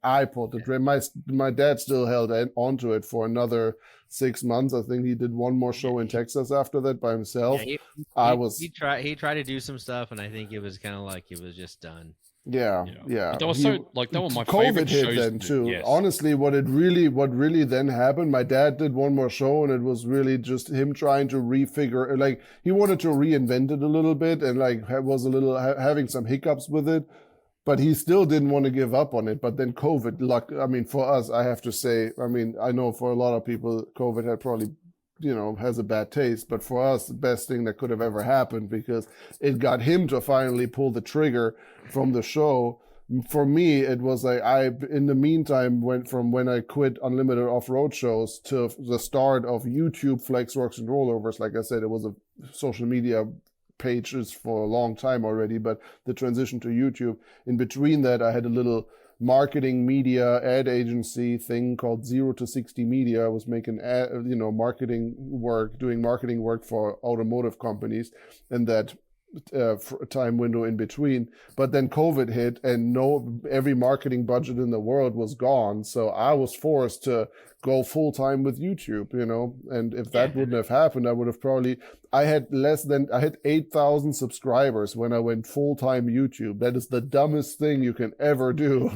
I pulled the trigger. My dad still held onto it for another 6 months. I think he did one more show in Texas after that by himself. Yeah, he tried to do some stuff, and I think it was kind of like it was just done. Yeah. That was they were my COVID favorite hit shows then too. Yes. Honestly, what really then happened, my dad did one more show, and it was really just him trying to refigure, like he wanted to reinvent it a little bit, and like was a little having some hiccups with it, but he still didn't want to give up on it. But then COVID, I mean, for us, I have to say, I mean, I know for a lot of people, COVID had probably, you know, has a bad taste, but for us, the best thing that could have ever happened, because it got him to finally pull the trigger from the show. For me, it was like, in the meantime, went from when I quit unlimited off-road shows to the start of YouTube Flexworks and Rollovers. Like I said, it was a social media pages for a long time already, but the transition to YouTube, in between that, I had a little marketing media ad agency thing called 0 to 60 Media. I was making doing marketing work for automotive companies, and that time window in between. But then COVID hit, and every marketing budget in the world was gone. So I was forced to go full time with YouTube, and if that wouldn't have happened, I would have I had 8,000 subscribers when I went full time YouTube. That is the dumbest thing you can ever do.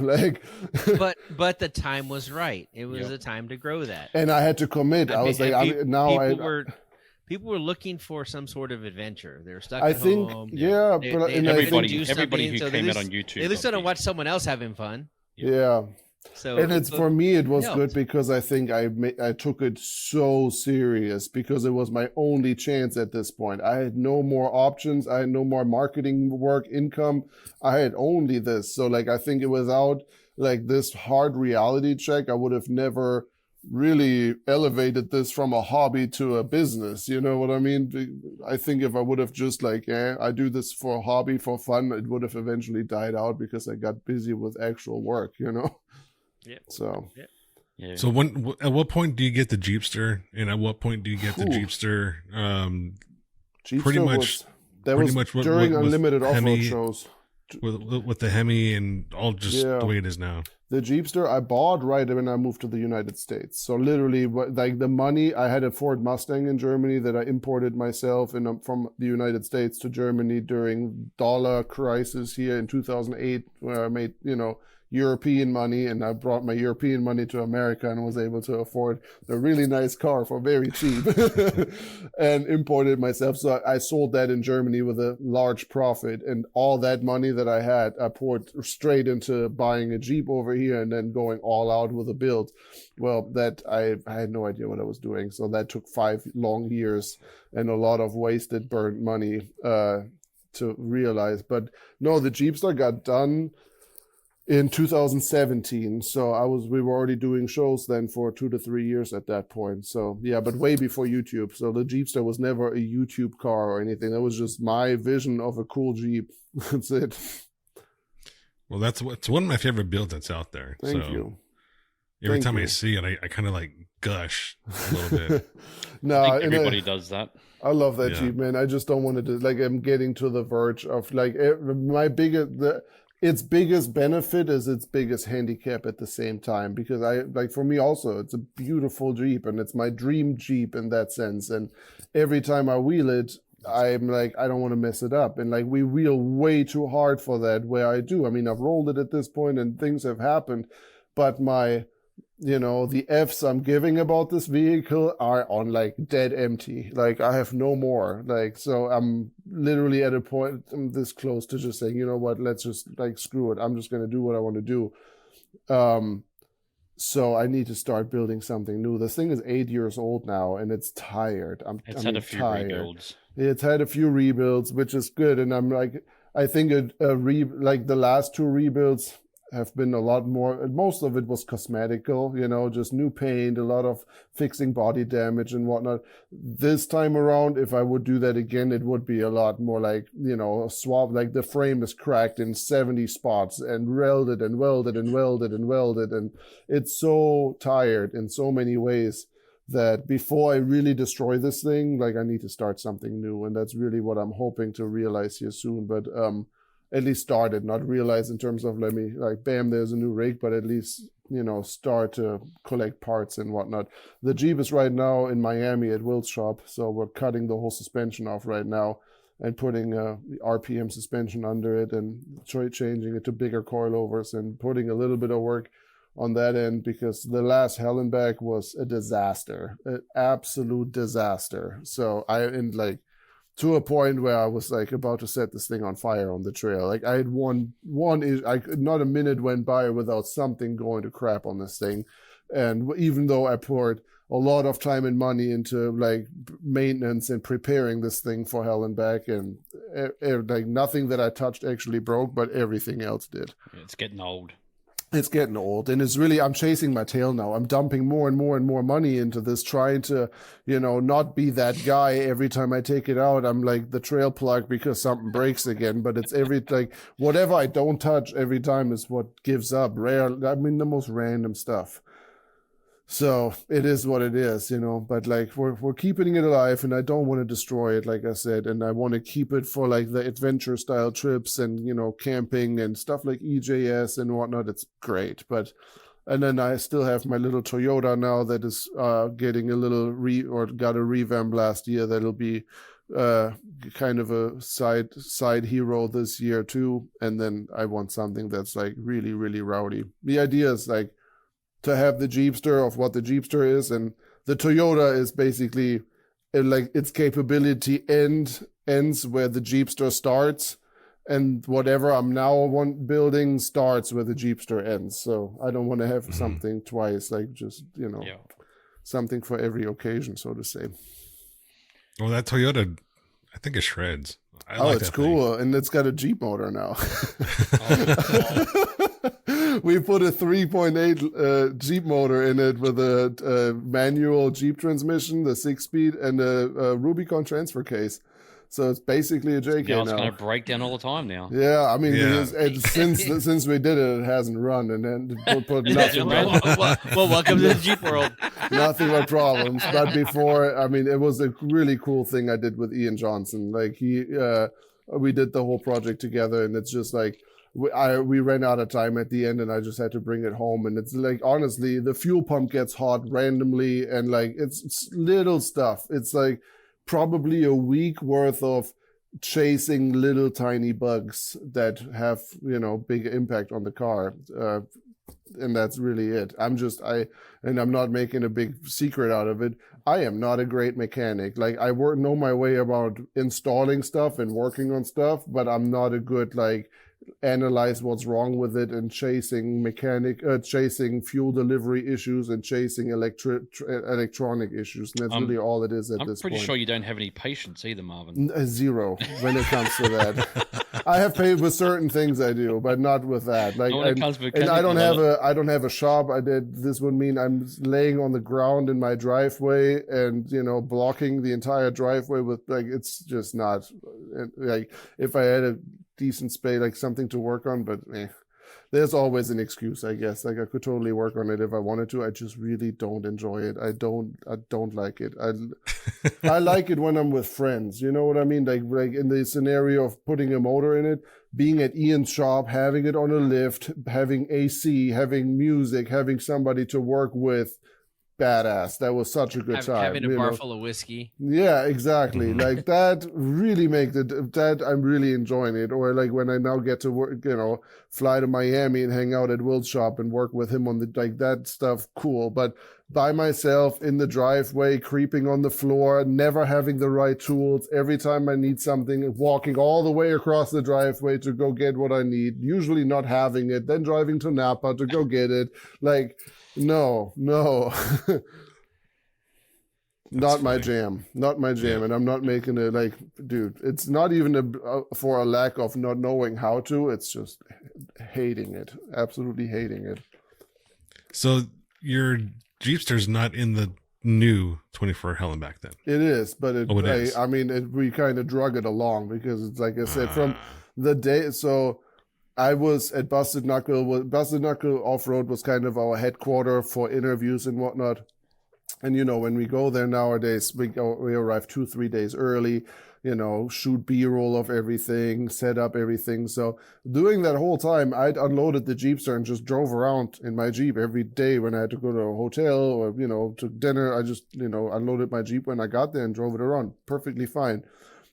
But the time was right. It was a time to grow that. And I had to commit. People were looking for some sort of adventure. They were stuck at home. But everybody who came out on YouTube. They just want to watch someone else having fun. Yeah. So, and for me, it was good because I think I took it so serious because it was my only chance at this point. I had no more options. I had no more marketing work, income. I had only this. So I think without this hard reality check, I would have never really elevated this from a hobby to a business. You know what I mean? I think if I would have just I do this for a hobby, for fun, it would have eventually died out because I got busy with actual work, Yeah. So. Yeah. So at what point do you get the Jeepster, and at what point do you get the Jeepster? Jeepster pretty much during unlimited off-road shows. With the Hemi and all just the way it is now. The Jeepster I bought right when I moved to the United States. So literally, the money, I had a Ford Mustang in Germany that I imported myself from the United States to Germany during dollar crisis here in 2008, where I made, European money, and I brought my European money to America and was able to afford a really nice car for very cheap and imported myself. So I sold that in Germany with a large profit, and all that money that I had, I poured straight into buying a Jeep over here and then going all out with a build. Well, that I had no idea what I was doing. So that took 5 long years and a lot of wasted, burnt money to realize. But no, the Jeepster got done in 2017. So we were already doing shows then for 2 to 3 years at that point. So yeah, but way before YouTube. So the Jeepster was never a YouTube car or anything. That was just my vision of a cool Jeep. That's it. Well, it's one of my favorite builds that's out there. Thank you. Every time I see it, I kind of gush a little bit. No, I think everybody does that. I love that Jeep, man. I just don't want to I'm getting to the verge of its biggest benefit is its biggest handicap at the same time, because for me also, it's a beautiful Jeep and it's my dream Jeep in that sense. And every time I wheel it, I'm I don't want to mess it up. And we wheel way too hard for that, where I do. I mean, I've rolled it at this point and things have happened, but the F's I'm giving about this vehicle are on dead empty. I have no more. So I'm literally at a point, I'm this close to just saying, you know what, let's just screw it. I'm just going to do what I want to do. So I need to start building something new. This thing is 8 years old now and it's tired. It's had a few rebuilds. It's had a few rebuilds, which is good. And I'm I think the last 2 rebuilds have been a lot more, most of it was cosmetical, just new paint, a lot of fixing body damage and whatnot. This time around, if I would do that again, it would be a lot more a swap, the frame is cracked in 70 spots and welded and welded and welded and welded. And it's so tired in so many ways that before I really destroy this thing, I need to start something new. And that's really what I'm hoping to realize here soon. But, at least started, not realize in terms of bam, there's a new rig, but at least, start to collect parts and whatnot. The Jeep is right now in Miami at Will's shop. So we're cutting the whole suspension off right now and putting the RPM suspension under it and changing it to bigger coilovers and putting a little bit of work on that end, because the last hell and back was a disaster, an absolute disaster. So to a point where I was about to set this thing on fire on the trail. I had not a minute went by without something going to crap on this thing. And even though I poured a lot of time and money into maintenance and preparing this thing for hell and back, and nothing that I touched actually broke, but everything else did. It's getting old. It's getting old, and it's really, I'm chasing my tail now. I'm dumping more and more and more money into this, trying to, not be that guy every time I take it out. I'm the trail plug because something breaks again, but it's whatever I don't touch every time is what gives up. The most random stuff. So it is what it is, but like we're keeping it alive, and I don't want to destroy it, like I said, and I want to keep it for like the adventure style trips and, camping and stuff like EJS and whatnot. It's great. And then I still have my little Toyota now that is getting a little got a revamp last year. That'll be kind of a side hero this year too. And then I want something that's like really, really rowdy. The idea is like to have the Jeepster of what the Jeepster is, and the Toyota is basically like its capability ends where the Jeepster starts, and whatever I'm now building starts where the Jeepster ends. So I don't want to have something twice, like just something for every occasion, so to say. Well, that Toyota, I think it shreds. It's cool, and it's got a Jeep motor now. We put a 3.8 Jeep motor in it with a manual Jeep transmission, the 6-speed, and a Rubicon transfer case. So it's basically a JK now. It's going to break down all the time now. Yeah, I mean, since we did it, it hasn't run, and then put nothing. Well, welcome to the Jeep world. Nothing but problems. But before, I mean, it was a really cool thing I did with Ian Johnson. Like we did the whole project together, and it's just like we ran out of time at the end, and I just had to bring it home. And it's like, honestly, the fuel pump gets hot randomly, and like it's little stuff. It's like probably a week worth of chasing little tiny bugs that have, big impact on the car. And that's really it. I'm not making a big secret out of it. I am not a great mechanic. Like I know my way about installing stuff and working on stuff, but I'm not a good, like, analyze what's wrong with it and chasing fuel delivery issues and chasing electronic issues. And that's really all it is at this point. I'm pretty sure you don't have any patience either, Marvin. Zero when it comes to that. I have paid with certain things I do, but not with that. Like, and I don't have a shop. This would mean I'm laying on the ground in my driveway and, blocking the entire driveway with, like, it's just not, like, if I had a decent space, like something to work on, but there's always an excuse, I guess. Like I could totally work on it if I wanted to. I just really don't enjoy it. I don't like it. I like it when I'm with friends. You know what I mean? Like in the scenario of putting a motor in it, being at Ian's shop, having it on a lift, having AC, having music, having somebody to work with. Badass. That was such a good time. Having a bar full of whiskey. Yeah, exactly. Like that really that I'm really enjoying it. Or like when I now get to work, fly to Miami and hang out at Will's shop and work with him on that stuff. Cool. But by myself in the driveway, creeping on the floor, never having the right tools. Every time I need something, walking all the way across the driveway to go get what I need, usually not having it, then driving to Napa to go get it. Like, no. Not my jam. And I'm not making it like, dude, it's not even for a lack of not knowing how to. It's just hating it. Absolutely hating it. So your Jeepster's not in the new 24 Hellenbach then? It is, but it is. I mean, we kind of drug it along because it's like I said, from the day, so I was at Busted Knuckle. Busted Knuckle Off-Road was kind of our headquarter for interviews and whatnot. And, when we go there nowadays, we arrive 2-3 days early, shoot B-roll of everything, set up everything. So doing that whole time, I'd unloaded the Jeepster and just drove around in my Jeep every day when I had to go to a hotel or, to dinner. I just, unloaded my Jeep when I got there and drove it around perfectly fine.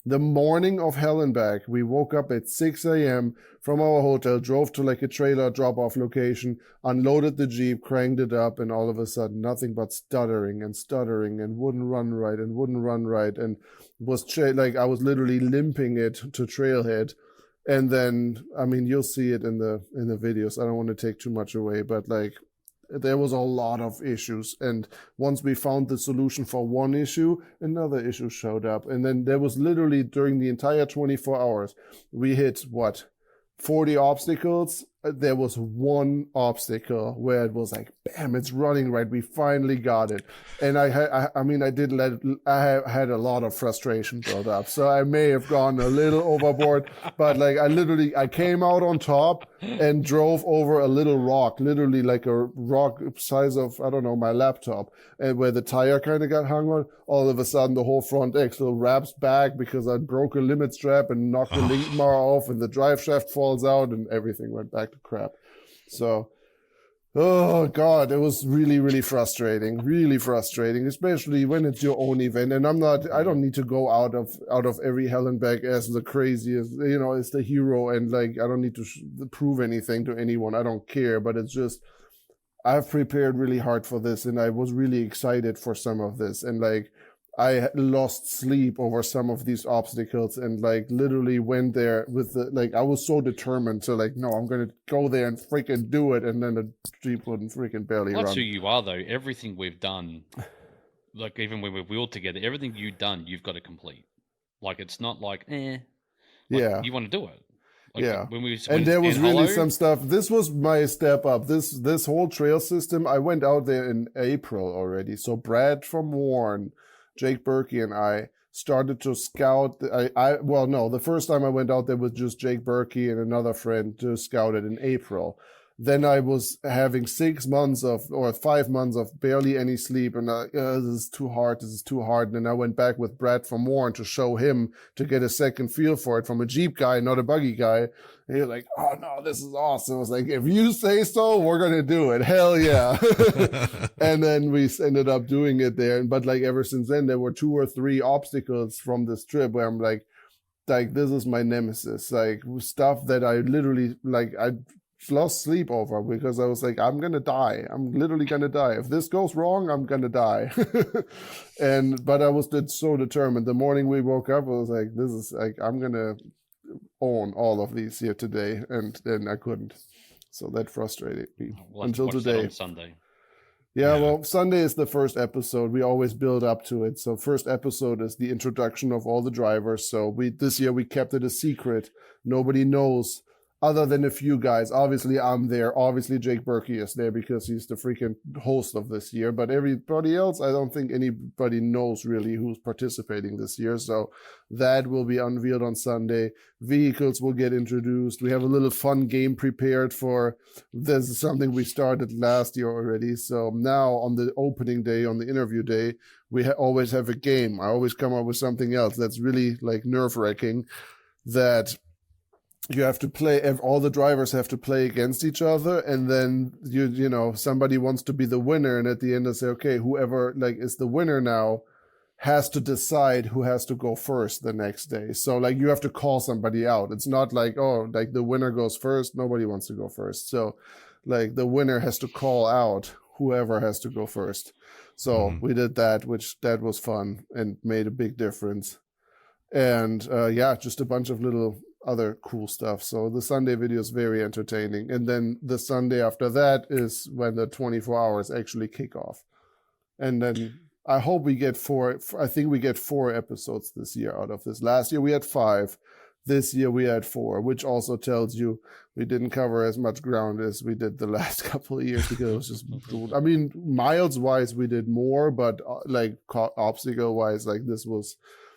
The morning of Hellenbach, we woke up at 6 a.m. from our hotel, drove to like a trailer drop-off location, unloaded the Jeep, cranked it up, and all of a sudden nothing but stuttering and wouldn't run right and was I was literally limping it to Trailhead. And then, I mean, you'll see it in the videos. I don't want to take too much away, but like, there was a lot of issues, and once we found the solution for one issue, another issue showed up, and then there was literally during the entire 24 hours we hit 40 obstacles, there was one obstacle where it was like, bam, it's running right. We finally got it. And I had a lot of frustration built up. So I may have gone a little overboard, but like I came out on top and drove over a little rock, literally like a rock size of, I don't know, my laptop, and where the tire kind of got hung on. All of a sudden the whole front axle wraps back because I broke a limit strap and knocked the link bar off, and the drive shaft falls out and everything went back to crap. So, oh God, it was really, really frustrating, especially when it's your own event. And I don't need to go out of every Hallenbeck as the craziest, as the hero. And like, I don't need to prove anything to anyone. I don't care, but it's just, I've prepared really hard for this, and I was really excited for some of this. And like, I lost sleep over some of these obstacles, and like literally went there with I was so determined to like, no, I'm going to go there and freaking do it. And then the Jeep wouldn't freaking barely run. That's who you are though. Everything we've done, like even when we've wheeled together, everything you've done, you've got to complete. Like, it's not like, yeah, you want to do it. Like, yeah. And there was really some stuff. This was my step up. This whole trail system, I went out there in April already. So Brad from Warren, Jake Berkey, and I started to scout. The first time I went out there was just Jake Berkey and another friend to scout it in April. Then I was having 5 months of barely any sleep, and this is too hard. And then I went back with Brad from Warren to show him, to get a second feel for it from a Jeep guy, not a buggy guy. And he was like, oh no, this is awesome. I was like, if you say so, we're going to do it. Hell yeah. And then we ended up doing it there. But like ever since then, there were 2 or 3 obstacles from this trip where I'm like, this is my nemesis. Like stuff that I literally, I lost sleep over, because I was like, I'm gonna die. I'm literally gonna die. If this goes wrong, I'm gonna die. But I was so determined. The morning we woke up, I was like, this is like, I'm gonna own all of these here today, and then I couldn't. So that frustrated me until today. On Sunday. Yeah, well, Sunday is the first episode. We always build up to it. So first episode is the introduction of all the drivers. So this year we kept it a secret. Nobody knows, other than a few guys. Obviously, I'm there. Obviously, Jake Berkey is there because he's the freaking host of this year. But everybody else, I don't think anybody knows really who's participating this year. So that will be unveiled on Sunday. Vehicles will get introduced. We have a little fun game prepared for this. Is something we started last year already. So now on the opening day, on the interview day, we always have a game. I always come up with something else that's really like nerve-wracking, that you have to play, all the drivers have to play against each other, and then somebody wants to be the winner, and at the end they say, okay, whoever is the winner now has to decide who has to go first the next day. So you have to call somebody out. It's not the winner goes first. Nobody wants to go first. So the winner has to call out whoever has to go first. So we did that, that was fun and made a big difference. And just a bunch of little other cool stuff. So the Sunday video is very entertaining. And then the Sunday after that is when the 24 hours actually kick off. And then I hope we get 4. I think we get 4 episodes this year out of this. Last year we had 5. This year we had 4, which also tells you we didn't cover as much ground as we did the last couple of years, because it was just brutal. I mean, miles wise we did more, but obstacle wise,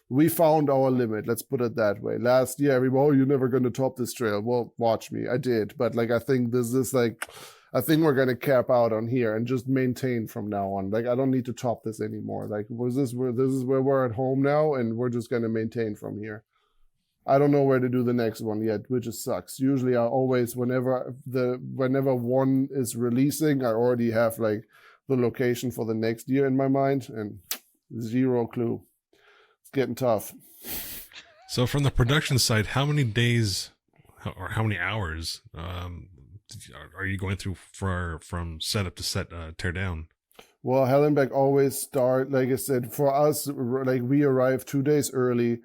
we found our limit. Let's put it that way. Last year, everybody, you're never going to top this trail. Well, watch me. I did. But I think this is I think we're going to cap out on here and just maintain from now on. I don't need to top this anymore. This is where we're at home now, and we're just going to maintain from here. I don't know where to do the next one yet, which just sucks. Usually I always, whenever one is releasing, I already have the location for the next year in my mind, and zero clue. Getting tough. So from the production side, how many days or how many hours are you going through from setup to set tear down? Well, Hallenbeck always start, like I said, for us, we arrive 2 days early.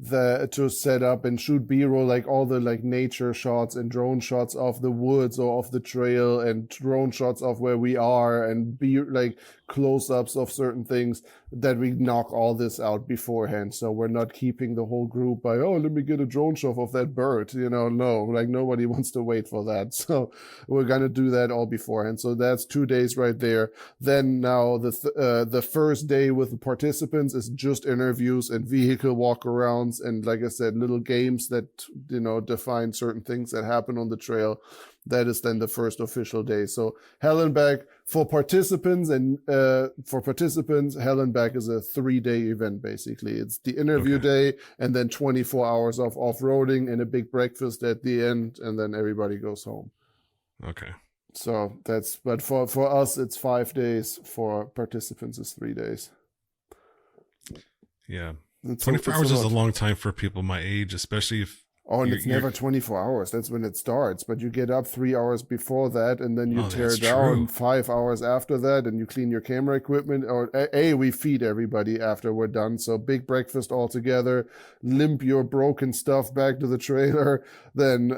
to set up and shoot B-roll, like all the like nature shots and drone shots of the woods or of the trail and drone shots of where we are and be like close-ups of certain things, that we knock all this out beforehand. So we're not keeping the whole group by, oh, let me get a drone shot of that bird. No, like nobody wants to wait for that. So we're going to do that all beforehand. So that's 2 days right there. Then now the first day with the participants is just interviews and vehicle walkarounds and, like I said, little games that, define certain things that happen on the trail. That is then the first official day. So hell and back for participants, and hell and back is a 3-day event. Basically, it's the interview day and then 24 hours of off-roading and a big breakfast at the end, and then everybody goes home. Okay. So but for us, it's 5 days. For participants, it's 3 days. Yeah. 24 hours is a long time for people my age, especially if. Oh, and it's never 24 hours. That's when it starts. But you get up 3 hours before that, and then you tear down 5 hours after that, and you clean your camera equipment. Or we feed everybody after we're done. So big breakfast all together, limp your broken stuff back to the trailer, then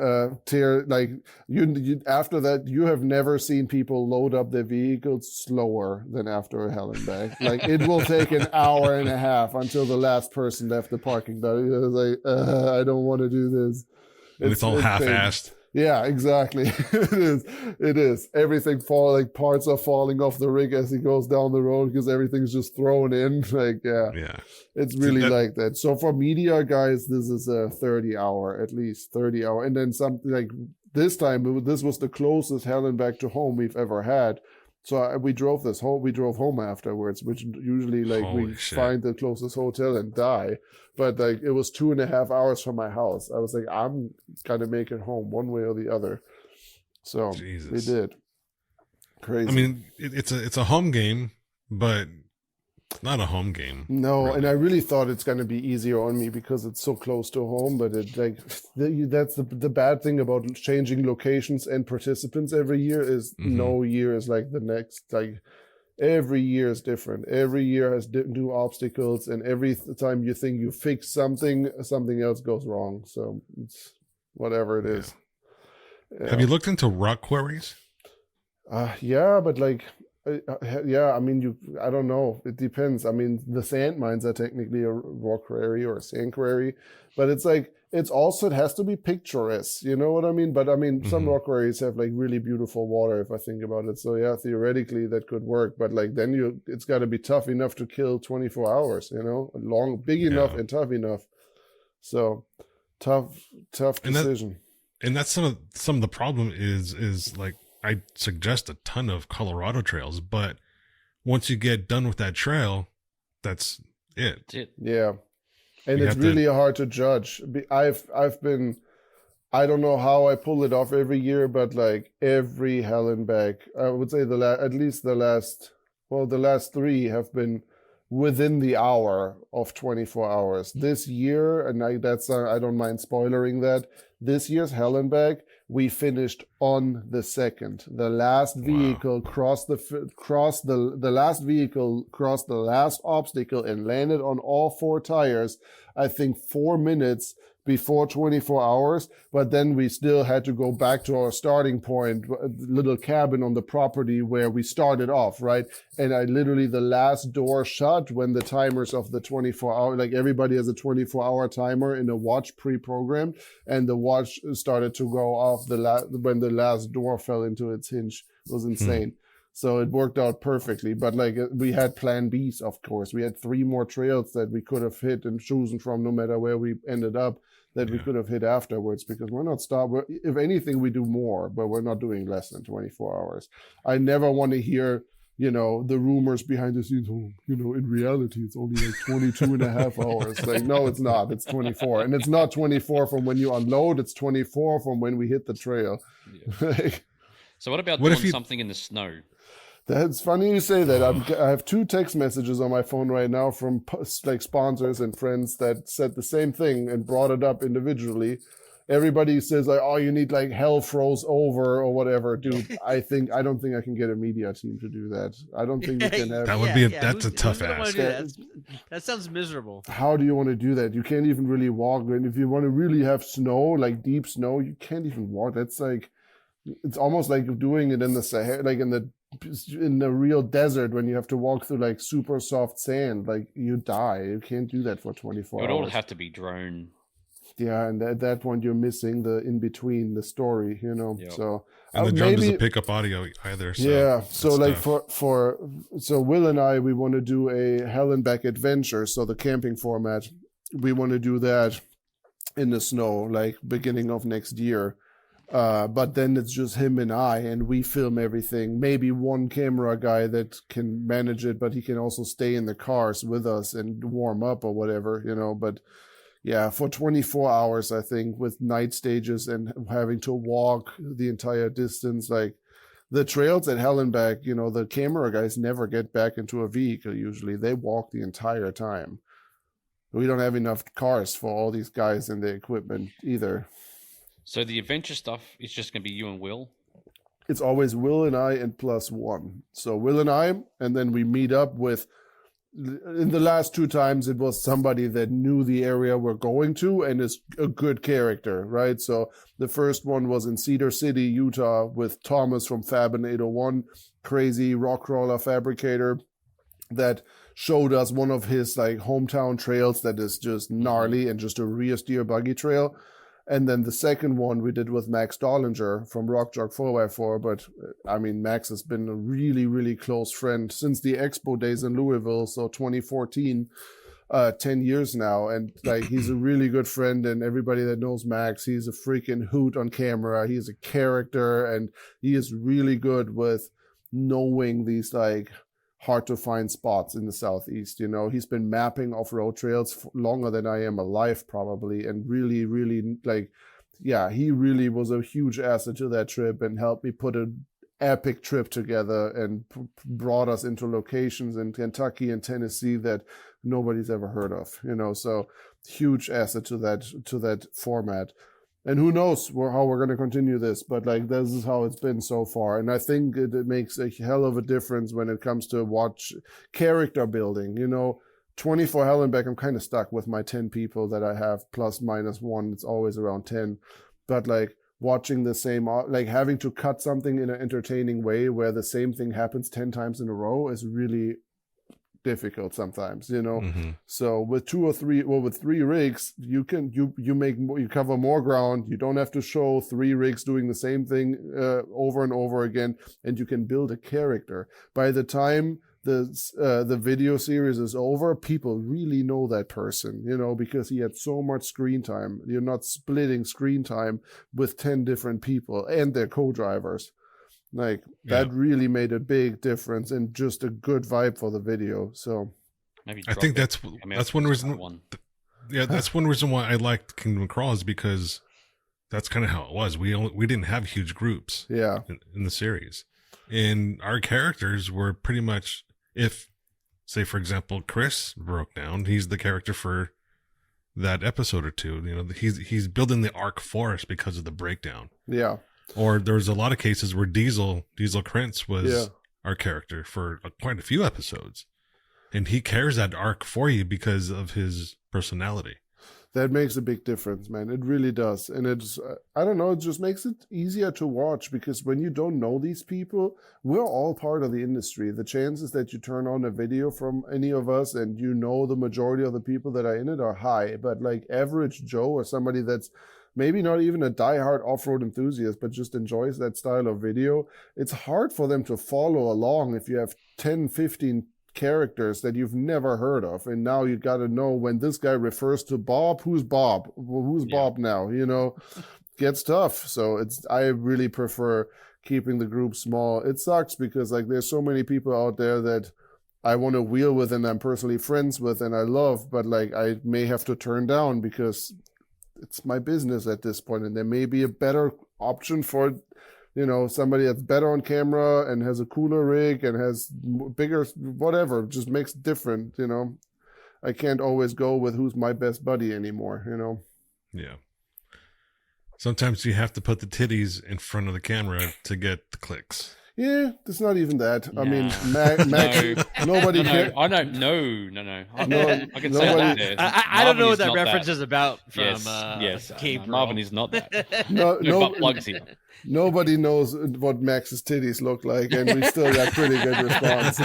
tear, like, you after that, you have never seen people load up their vehicles slower than after a hell and back. Like, it will take an hour and a half until the last person left the parking lot. It was like, I don't want to do this. It's all half-assed. Yeah, exactly. It is. Everything parts are falling off the rig as he goes down the road because everything's just thrown in. Like, yeah. It's really like that. So for media guys, this is a 30-hour, at least 30-hour. And then something like this time, this was the closest hell and back to home we've ever had. So we drove home afterwards, which usually find the closest hotel and die. But like, it was 2.5 hours from my house. I was like, I'm gonna make it home one way or the other. So we did. Crazy. I mean, it's a home game, but not a home game. No, really. And I really thought it's going to be easier on me because it's so close to home. But that's the bad thing about changing locations and participants every year is no year is like the next. Like, every year is different. Every year has new obstacles, and every time you think you fix something else goes wrong. So it's whatever it is. Yeah. Have you looked into rock quarries? Yeah, but like. I mean, I don't know. It depends. I mean, the sand mines are technically a rock quarry or a sand quarry, but it's like, it has to be picturesque. You know what I mean? But I mean, some rock quarries have like really beautiful water, if I think about it. So yeah, theoretically that could work, but like then it's got to be tough enough to kill 24 hours, big enough and tough enough. So tough decision. And that's some of the problem is like, I suggest a ton of Colorado trails, but once you get done with that trail, that's it. Yeah. And it's really hard to judge. I don't know how I pull it off every year, but like every hell and back, I would say the last 3 have been within the hour of 24 hours. This year, and I don't mind spoilering that, this year's hell and back, we finished on the 2nd. The last vehicle crossed the last vehicle crossed the last obstacle and landed on all 4 tires, I think 4 minutes before 24 hours, but then we still had to go back to our starting point, little cabin on the property where we started off, right? And the last door shut when the timers of the 24-hour, like everybody has a 24-hour timer in a watch pre-programmed, and the watch started to go off when the last door fell into its hinge. It was insane. So it worked out perfectly. But like, we had plan Bs, of course. We had 3 more trails that we could have hit and chosen from no matter where we ended up, that we could have hit afterwards, because we're not if anything, we do more, but we're not doing less than 24 hours. I never want to hear, the rumors behind the scenes, in reality, it's only like 22 and a half hours. Like, no, it's not. It's 24. And it's not 24 from when you unload. It's 24 from when we hit the trail. Yeah. So what about doing something in the snow? That's funny you say that. I have 2 text messages on my phone right now from like sponsors and friends that said the same thing and brought it up individually. everybody says like, oh, you need like hell froze over or whatever, dude. I don't think I can get a media team to do that. I don't think you can have. That would that's a tough ask. That sounds miserable. How do you want to do that? You can't even really walk. And if you want to really have snow, like deep snow, you can't even walk. That's like, it's almost like doing it in the Sahara, like in the real desert when you have to walk through like super soft sand. Like you die. You can't do that for 24 hours. It would all have to be drone. Yeah, and at that point you're missing the in between, the story, you know. Yep. So and the drone doesn't pick up audio either. So yeah, so like tough. so Will and I, we want to do a hell and back adventure. So the camping format, we want to do that in the snow, like beginning of next year. But then it's just him and I, and we film everything. Maybe one camera guy that can manage it, but he can also stay in the cars with us and warm up or whatever, you know. But yeah, for 24 hours, I think, with night stages and having to walk the entire distance, like the trails at hell and back, you know, the camera guys never get back into a vehicle usually. They walk the entire time. We don't have enough cars for all these guys and the equipment either. So the adventure stuff is just going to be you and Will? It's always Will and I and plus one. So Will and I, and then we meet up with, in the last 2 times, it was somebody that knew the area we're going to and is a good character, right? So the first one was in Cedar City, Utah, with Thomas from Fab and 801, crazy rock crawler fabricator that showed us one of his like hometown trails that is just gnarly and just a rear steer buggy trail. And then the second one we did with Max Dollinger from Rock Jog 4x4. But I mean, Max has been a really, really close friend since the Expo days in Louisville. So 2014, 10 years now. And like, he's a really good friend. And everybody that knows Max, he's a freaking hoot on camera. He's a character, and he is really good with knowing these like hard to find spots in the Southeast. You know, he's been mapping off-road trails longer than I am alive probably, and really, really like, yeah, he really was a huge asset to that trip and helped me put an epic trip together and brought us into locations in Kentucky and Tennessee that nobody's ever heard of, you know. So huge asset to that format. And who knows how we're going to continue this, but like this is how it's been so far. And I think it makes a hell of a difference when it comes to watch character building. You know, 24 hell and back, I'm kind of stuck with my 10 people that I have plus minus one. It's always around 10. But like watching the same, like having to cut something in an entertaining way where the same thing happens 10 times in a row is really difficult sometimes, you know. So with 2 or 3, well, with 3 rigs, you can you cover more ground. You don't have to show 3 rigs doing the same thing over and over again, and you can build a character. By the time the video series is over, people really know that person, you know, because he had so much screen time. You're not splitting screen time with 10 different people and their co-drivers. Like that really made a big difference and just a good vibe for the video. So maybe I think that's one reason. Yeah, that's one reason why I liked Kingdom Crawl, is because that's kind of how it was. We didn't have huge groups. Yeah. In the series, and our characters were pretty much, if say for example Chris broke down, he's the character for that episode or two. You know, he's building the arc for us because of the breakdown. Yeah. Or there's a lot of cases where Diesel Krentz was our character for quite a few episodes, and he carries that arc for you because of his personality. That makes a big difference, man. It really does. And it's, I don't know, it just makes it easier to watch, because when you don't know these people, we're all part of the industry. The chances that you turn on a video from any of us and you know the majority of the people that are in it are high. But like average Joe or somebody that's maybe not even a diehard off-road enthusiast, but just enjoys that style of video, it's hard for them to follow along if you have 10, 15 characters that you've never heard of. And now you got to know when this guy refers to Bob, who's Bob? Who's Bob now? You know, gets tough. So I really prefer keeping the group small. It sucks because like there's so many people out there that I want to wheel with and I'm personally friends with and I love, but like I may have to turn down because it's my business at this point, and there may be a better option for, you know, somebody that's better on camera and has a cooler rig and has bigger, whatever, just makes it different, you know. I can't always go with who's my best buddy anymore, you know. Yeah. Sometimes you have to put the titties in front of the camera to get the clicks. Yeah, it's not even that. Nah. I mean, Max, nobody cares. I don't. No. I can say that. I don't know what that reference is about. From yes. Cape Marvin is not that. No, butt plugs here. Nobody knows what Max's titties look like, and we still got pretty good response.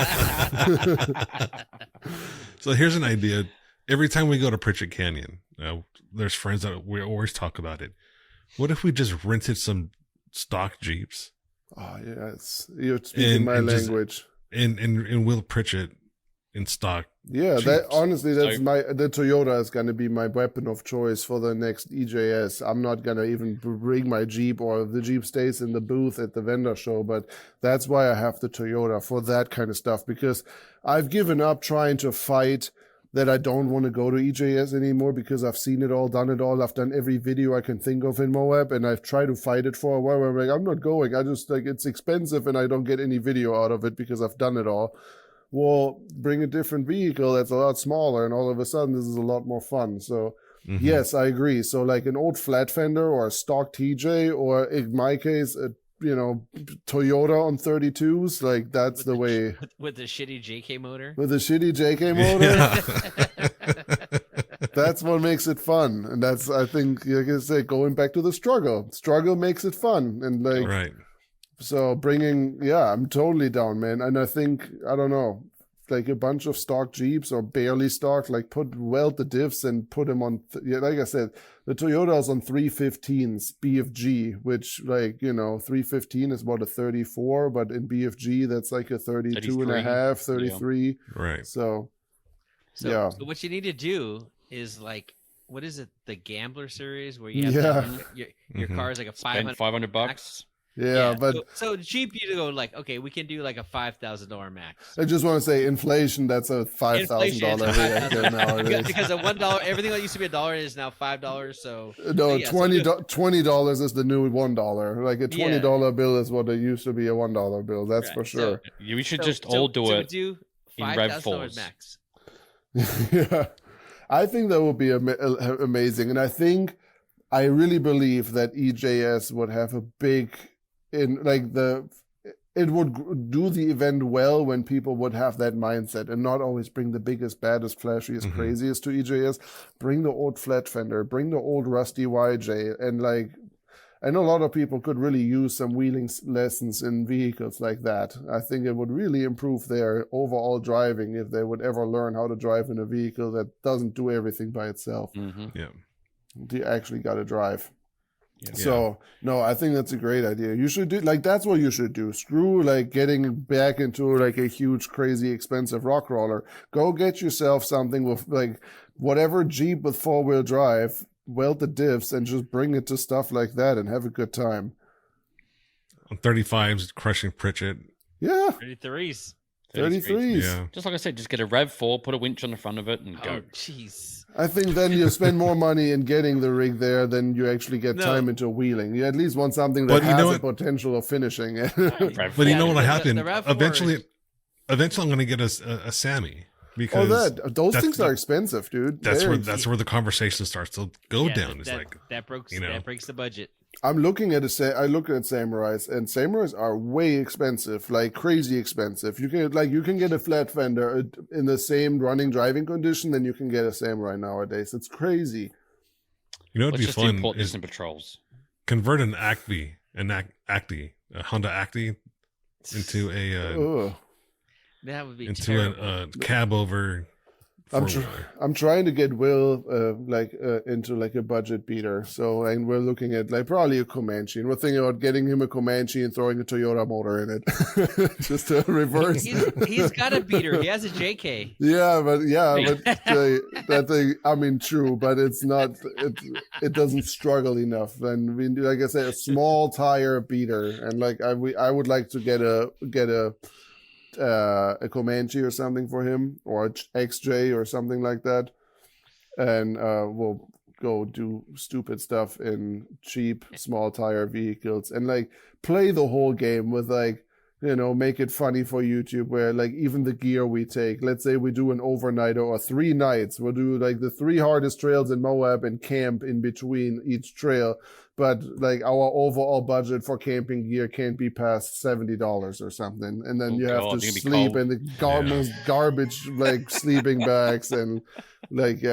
So here's an idea. Every time we go to Pritchett Canyon, there's friends that we always talk about it. What if we just rented some stock Jeeps? Oh yeah, you're speaking my language. And Will Pritchett in stock. Yeah, Jeeps. that honestly, the Toyota is going to be my weapon of choice for the next EJS. I'm not going to even bring my Jeep, or the Jeep stays in the booth at the vendor show, but that's why I have the Toyota for that kind of stuff, because I've given up trying to fight that I don't want to go to EJS anymore, because I've seen it all, done it all. I've done every video I can think of in Moab, and I've tried to fight it for a while. I'm like, I'm not going. I just it's expensive and I don't get any video out of it because I've done it all. Well, bring a different vehicle that's a lot smaller, and all of a sudden this is a lot more fun. So yes, I agree. So like an old flat fender or a stock TJ, or in my case, Toyota on 32s, like that's the way. With the shitty JK motor. With the shitty JK motor. That's what makes it fun, and that's, I think, like I say, going back to the struggle. Struggle makes it fun, and like right. So I'm totally down, man. And I think, I don't know, like a bunch of stock Jeeps or barely stock, like weld the diffs and put them on, like I said, the Toyota's on 315s BFG, which 315 is what, a 34, but in BFG, that's like a 32 and a half, 33. Yeah. Right. So yeah. So what you need to do is like, what is it? The Gambler series where you have your car is like a $500. Yeah, but so cheap you to go like, okay, we can do like a $5,000 max. I just want to say inflation. That's a $5,000 nowadays. Because a $1, everything that used to be $1 is now $5. So no, $20 is the new $1. Like a $20 bill is what it used to be, a $1 bill. That's for sure. So, we should just all do it. Do in $5,000 max. Yeah, I think that would be amazing, and I really believe that EJS would have a big. It would do the event well when people would have that mindset and not always bring the biggest, baddest, flashiest, craziest to EJS. Bring the old flat fender, bring the old rusty YJ, and I know a lot of people could really use some wheeling lessons in vehicles like that. I think it would really improve their overall driving if they would ever learn how to drive in a vehicle that doesn't do everything by itself. Yeah, you actually got to drive. Yeah. So no, I think that's a great idea. You should do that's what you should do. Screw getting back into a huge, crazy, expensive rock roller. Go get yourself something with whatever Jeep with 4-wheel drive, weld the diffs, and just bring it to stuff like that and have a good time. On 35s, crushing Pritchett. Yeah. 33s. 33s. Yeah. Just like I said, just get a RAV4, put a winch on the front of it, and go. Jeez. I think then you spend more money in getting the rig there than you actually get time into wheeling. You at least want something that has the potential of finishing it. But you know what'll happen? Eventually I'm going to get a Sammy. Because those things are expensive, dude. That's where the conversation starts to go down. It's that breaks the budget. I'm looking at I look at Samurais, and Samurais are way expensive, like crazy expensive. You can get a flat fender in the same running driving condition than you can get a Samurai nowadays. It's crazy. You know, it'd be fun is patrols. Convert an Acti, a Honda Acti, into a that would be into a cab over. I'm trying to get Will into a budget beater. So, and we're looking at probably a Comanche, and we're thinking about getting him a Comanche and throwing a Toyota motor in it, just to reverse. He's got a beater. He has a JK. But that thing. I mean, true, but it's not. It doesn't struggle enough. And we, like I said, a small tire beater, and I would like to get a Comanche or something for him, or XJ or something like that, and we'll go do stupid stuff in cheap small tire vehicles and play the whole game with make it funny for YouTube, where like even the gear we take, let's say we do an overnighter or 3 nights, we'll do like the 3 hardest trails in Moab and camp in between each trail. But like our overall budget for camping gear can't be past $70 or something. And then you have to sleep in the most garbage like sleeping bags and like,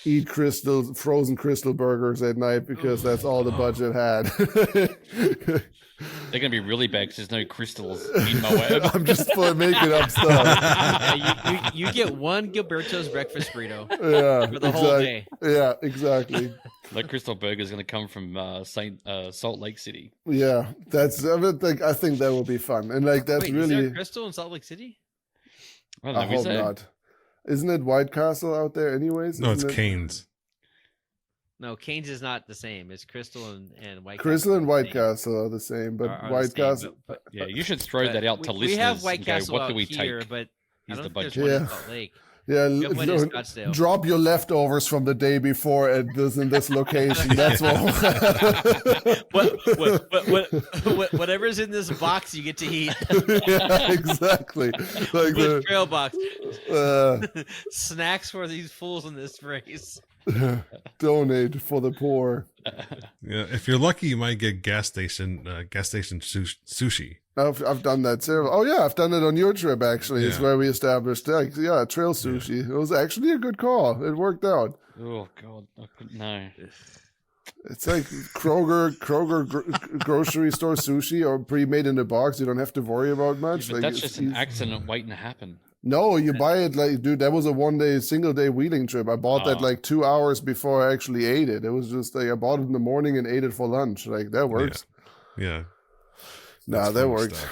eat frozen crystal burgers at night because that's all the budget had. They're gonna be really bad because there's no crystals in Moab. I'm just making up stuff. You get one Gilberto's breakfast burrito. For the whole day. Yeah, exactly. That crystal burger is gonna come from Salt Lake City. Yeah, I think that will be fun, and like that's Wait, really is there a Crystal in Salt Lake City? I hope not. Isn't it White Castle out there, anyways? No, it's Cane's. No, Cane's is not the same. It's Crystal and White Castle. Crystal and White Castle are the same, but White Castle. But, yeah, you should throw that out to listeners. We have White Castle what do we here, take? but He's I don't the think there's budget. one in Salt Lake. Yeah, drop your leftovers from the day before in this location. That's whatever's in this box, you get to eat. Yeah, exactly. Like the trail box. Snacks for these fools in this race. Donate for the poor. Yeah, if you're lucky, you might get gas station sushi. I've done that too. Oh yeah, I've done it on your trip actually. Yeah. It's where we established trail sushi. Yeah. It was actually a good call. It worked out. Oh God, no. It's like Kroger grocery store sushi or pre-made in a box. You don't have to worry about much. Yeah, but that's just an accident waiting to happen. No, you buy it like, dude, that was a single day wheeling trip. I bought that like 2 hours before I actually ate it. It was just like I bought it in the morning and ate it for lunch. Like that works. Yeah. Nah, that worked.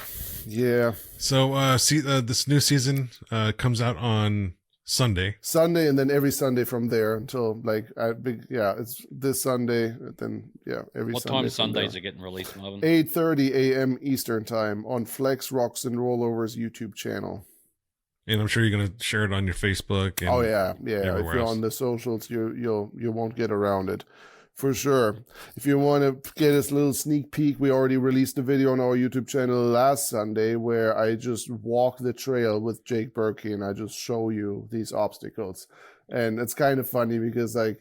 Yeah. So this new season comes out on Sunday, and then every Sunday from there until like it's this Sunday. Then every what Sunday. What time Sundays are getting released, Marvin? 8:30 a.m. Eastern time on Flex Rocks and Rollovers YouTube channel. And I'm sure you're gonna share it on your Facebook. And oh yeah. If you're else. on the socials, you won't get around it. For sure. If you want to get a little sneak peek, we already released a video on our YouTube channel last Sunday where I just walk the trail with Jake Berkey and I just show you these obstacles. And it's kind of funny because I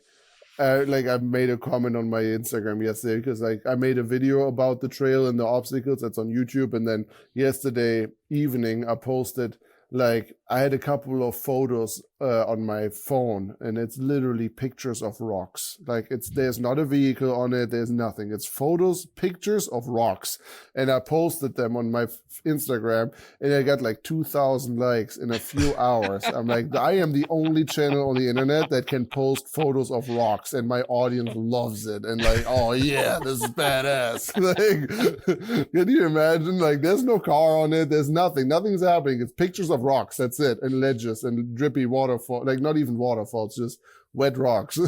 made a comment on my Instagram yesterday because I made a video about the trail and the obstacles that's on YouTube. And then yesterday evening I posted I had a couple of photos on my phone and it's literally pictures of rocks. There's not a vehicle on it. There's nothing. It's pictures of rocks. And I posted them on my Instagram and I got 2,000 likes in a few hours. I'm like, I am the only channel on the internet that can post photos of rocks and my audience loves it. And oh yeah, this is badass. Can you imagine? There's no car on it. There's nothing. Nothing's happening. It's pictures of rocks. That's it. And ledges and drippy waterfall, not even waterfalls, just wet rocks.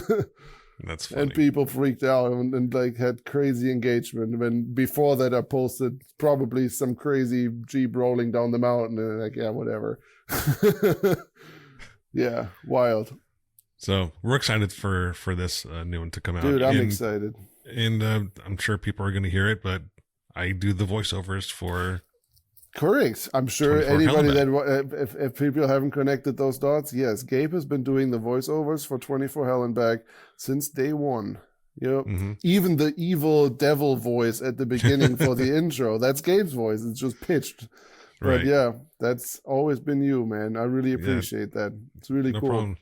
That's funny. And people freaked out and had crazy engagement. When before that I posted probably some crazy Jeep rolling down the mountain and whatever. Yeah, wild. So we're excited for this new one to come out. Dude, I'm excited. And I'm sure people are going to hear it, but I do the voiceovers for... Correct. I'm sure anybody if people haven't connected those dots, yes, Gabe has been doing the voiceovers for 24 Hell and Back since day one. Mm-hmm. Even the evil devil voice at the beginning for the intro, that's Gabe's voice. It's just pitched. Right. But yeah, that's always been you, man. I really appreciate that. It's really cool. Problem.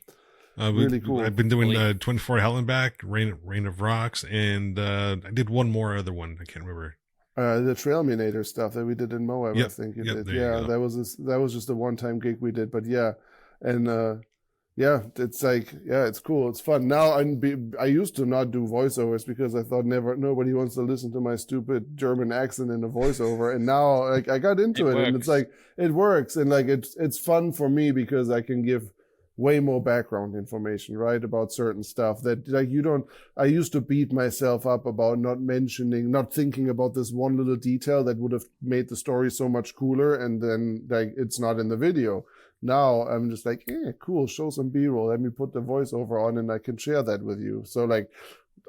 Really cool. I've been doing 24 Hell and Back, Rain of Rocks, and I did one more other one. I can't remember. The Trailminator stuff that we did in Moab, I think you did. Yeah, that was just a one-time gig we did. But yeah, and it's it's cool. It's fun. Now I used to not do voiceovers because I thought nobody wants to listen to my stupid German accent in a voiceover. And now I got into it and it's it works. And it's fun for me because I can give way more background information, right, about certain stuff that I used to beat myself up about not thinking about this one little detail that would have made the story so much cooler, and then it's not in the video. Now I'm just cool, show some B-roll, let me put the voiceover on and I can share that with you. So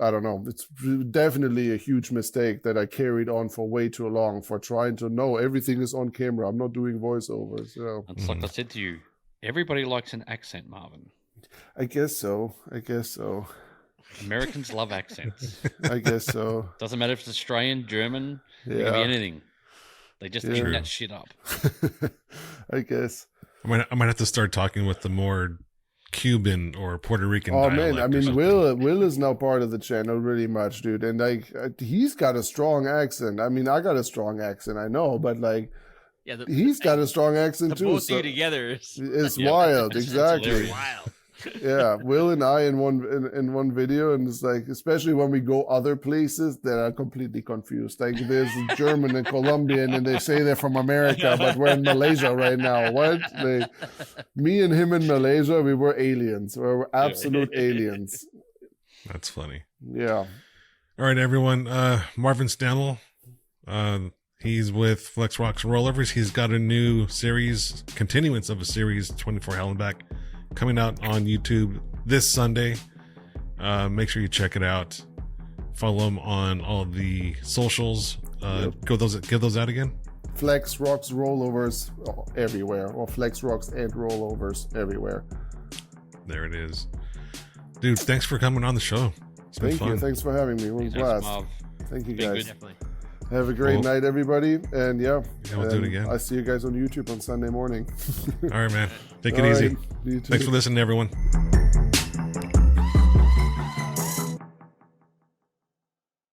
I don't know. It's definitely a huge mistake that I carried on for way too long for trying to know everything is on camera. I'm not doing voiceovers. So. It's like I said to you, everybody likes an accent, Marvin. I guess so. Americans love accents. I guess so. Doesn't matter if it's Australian, German, it can be anything. They just eat that shit up. I guess. I might have to start talking with the more Cuban or Puerto Rican. Oh man, I mean, Will is now part of the channel really much, dude, and like he's got a strong accent. I mean, I got a strong accent, I know, but like, he's got a strong accent too. Both of you together is wild, exactly. Wild. Yeah, Will and I in one video, and it's like, especially when we go other places that are completely confused. Like there's German and Colombian, and they say they're from America, but we're in Malaysia right now. What? Me and him in Malaysia, we were aliens. We were absolute aliens. That's funny. Yeah. All right, everyone. Marvin Stammel. He's with Flex Rocks Rollovers. He's got a new series, continuance of a series, 24 Hell and Back, coming out on YouTube this Sunday. Make sure you check it out. Follow him on all the socials. Give those out again. Flex Rocks Rollovers everywhere, or Flex Rocks and Rollovers everywhere. There it is, dude. Thanks for coming on the show. Thank you. Thanks for having me. It was a blast. Thank you, guys. Definitely. Have a great night, everybody. And we'll do it again. I'll see you guys on YouTube on Sunday morning. All right, man. Take it easy. Thanks for listening, everyone.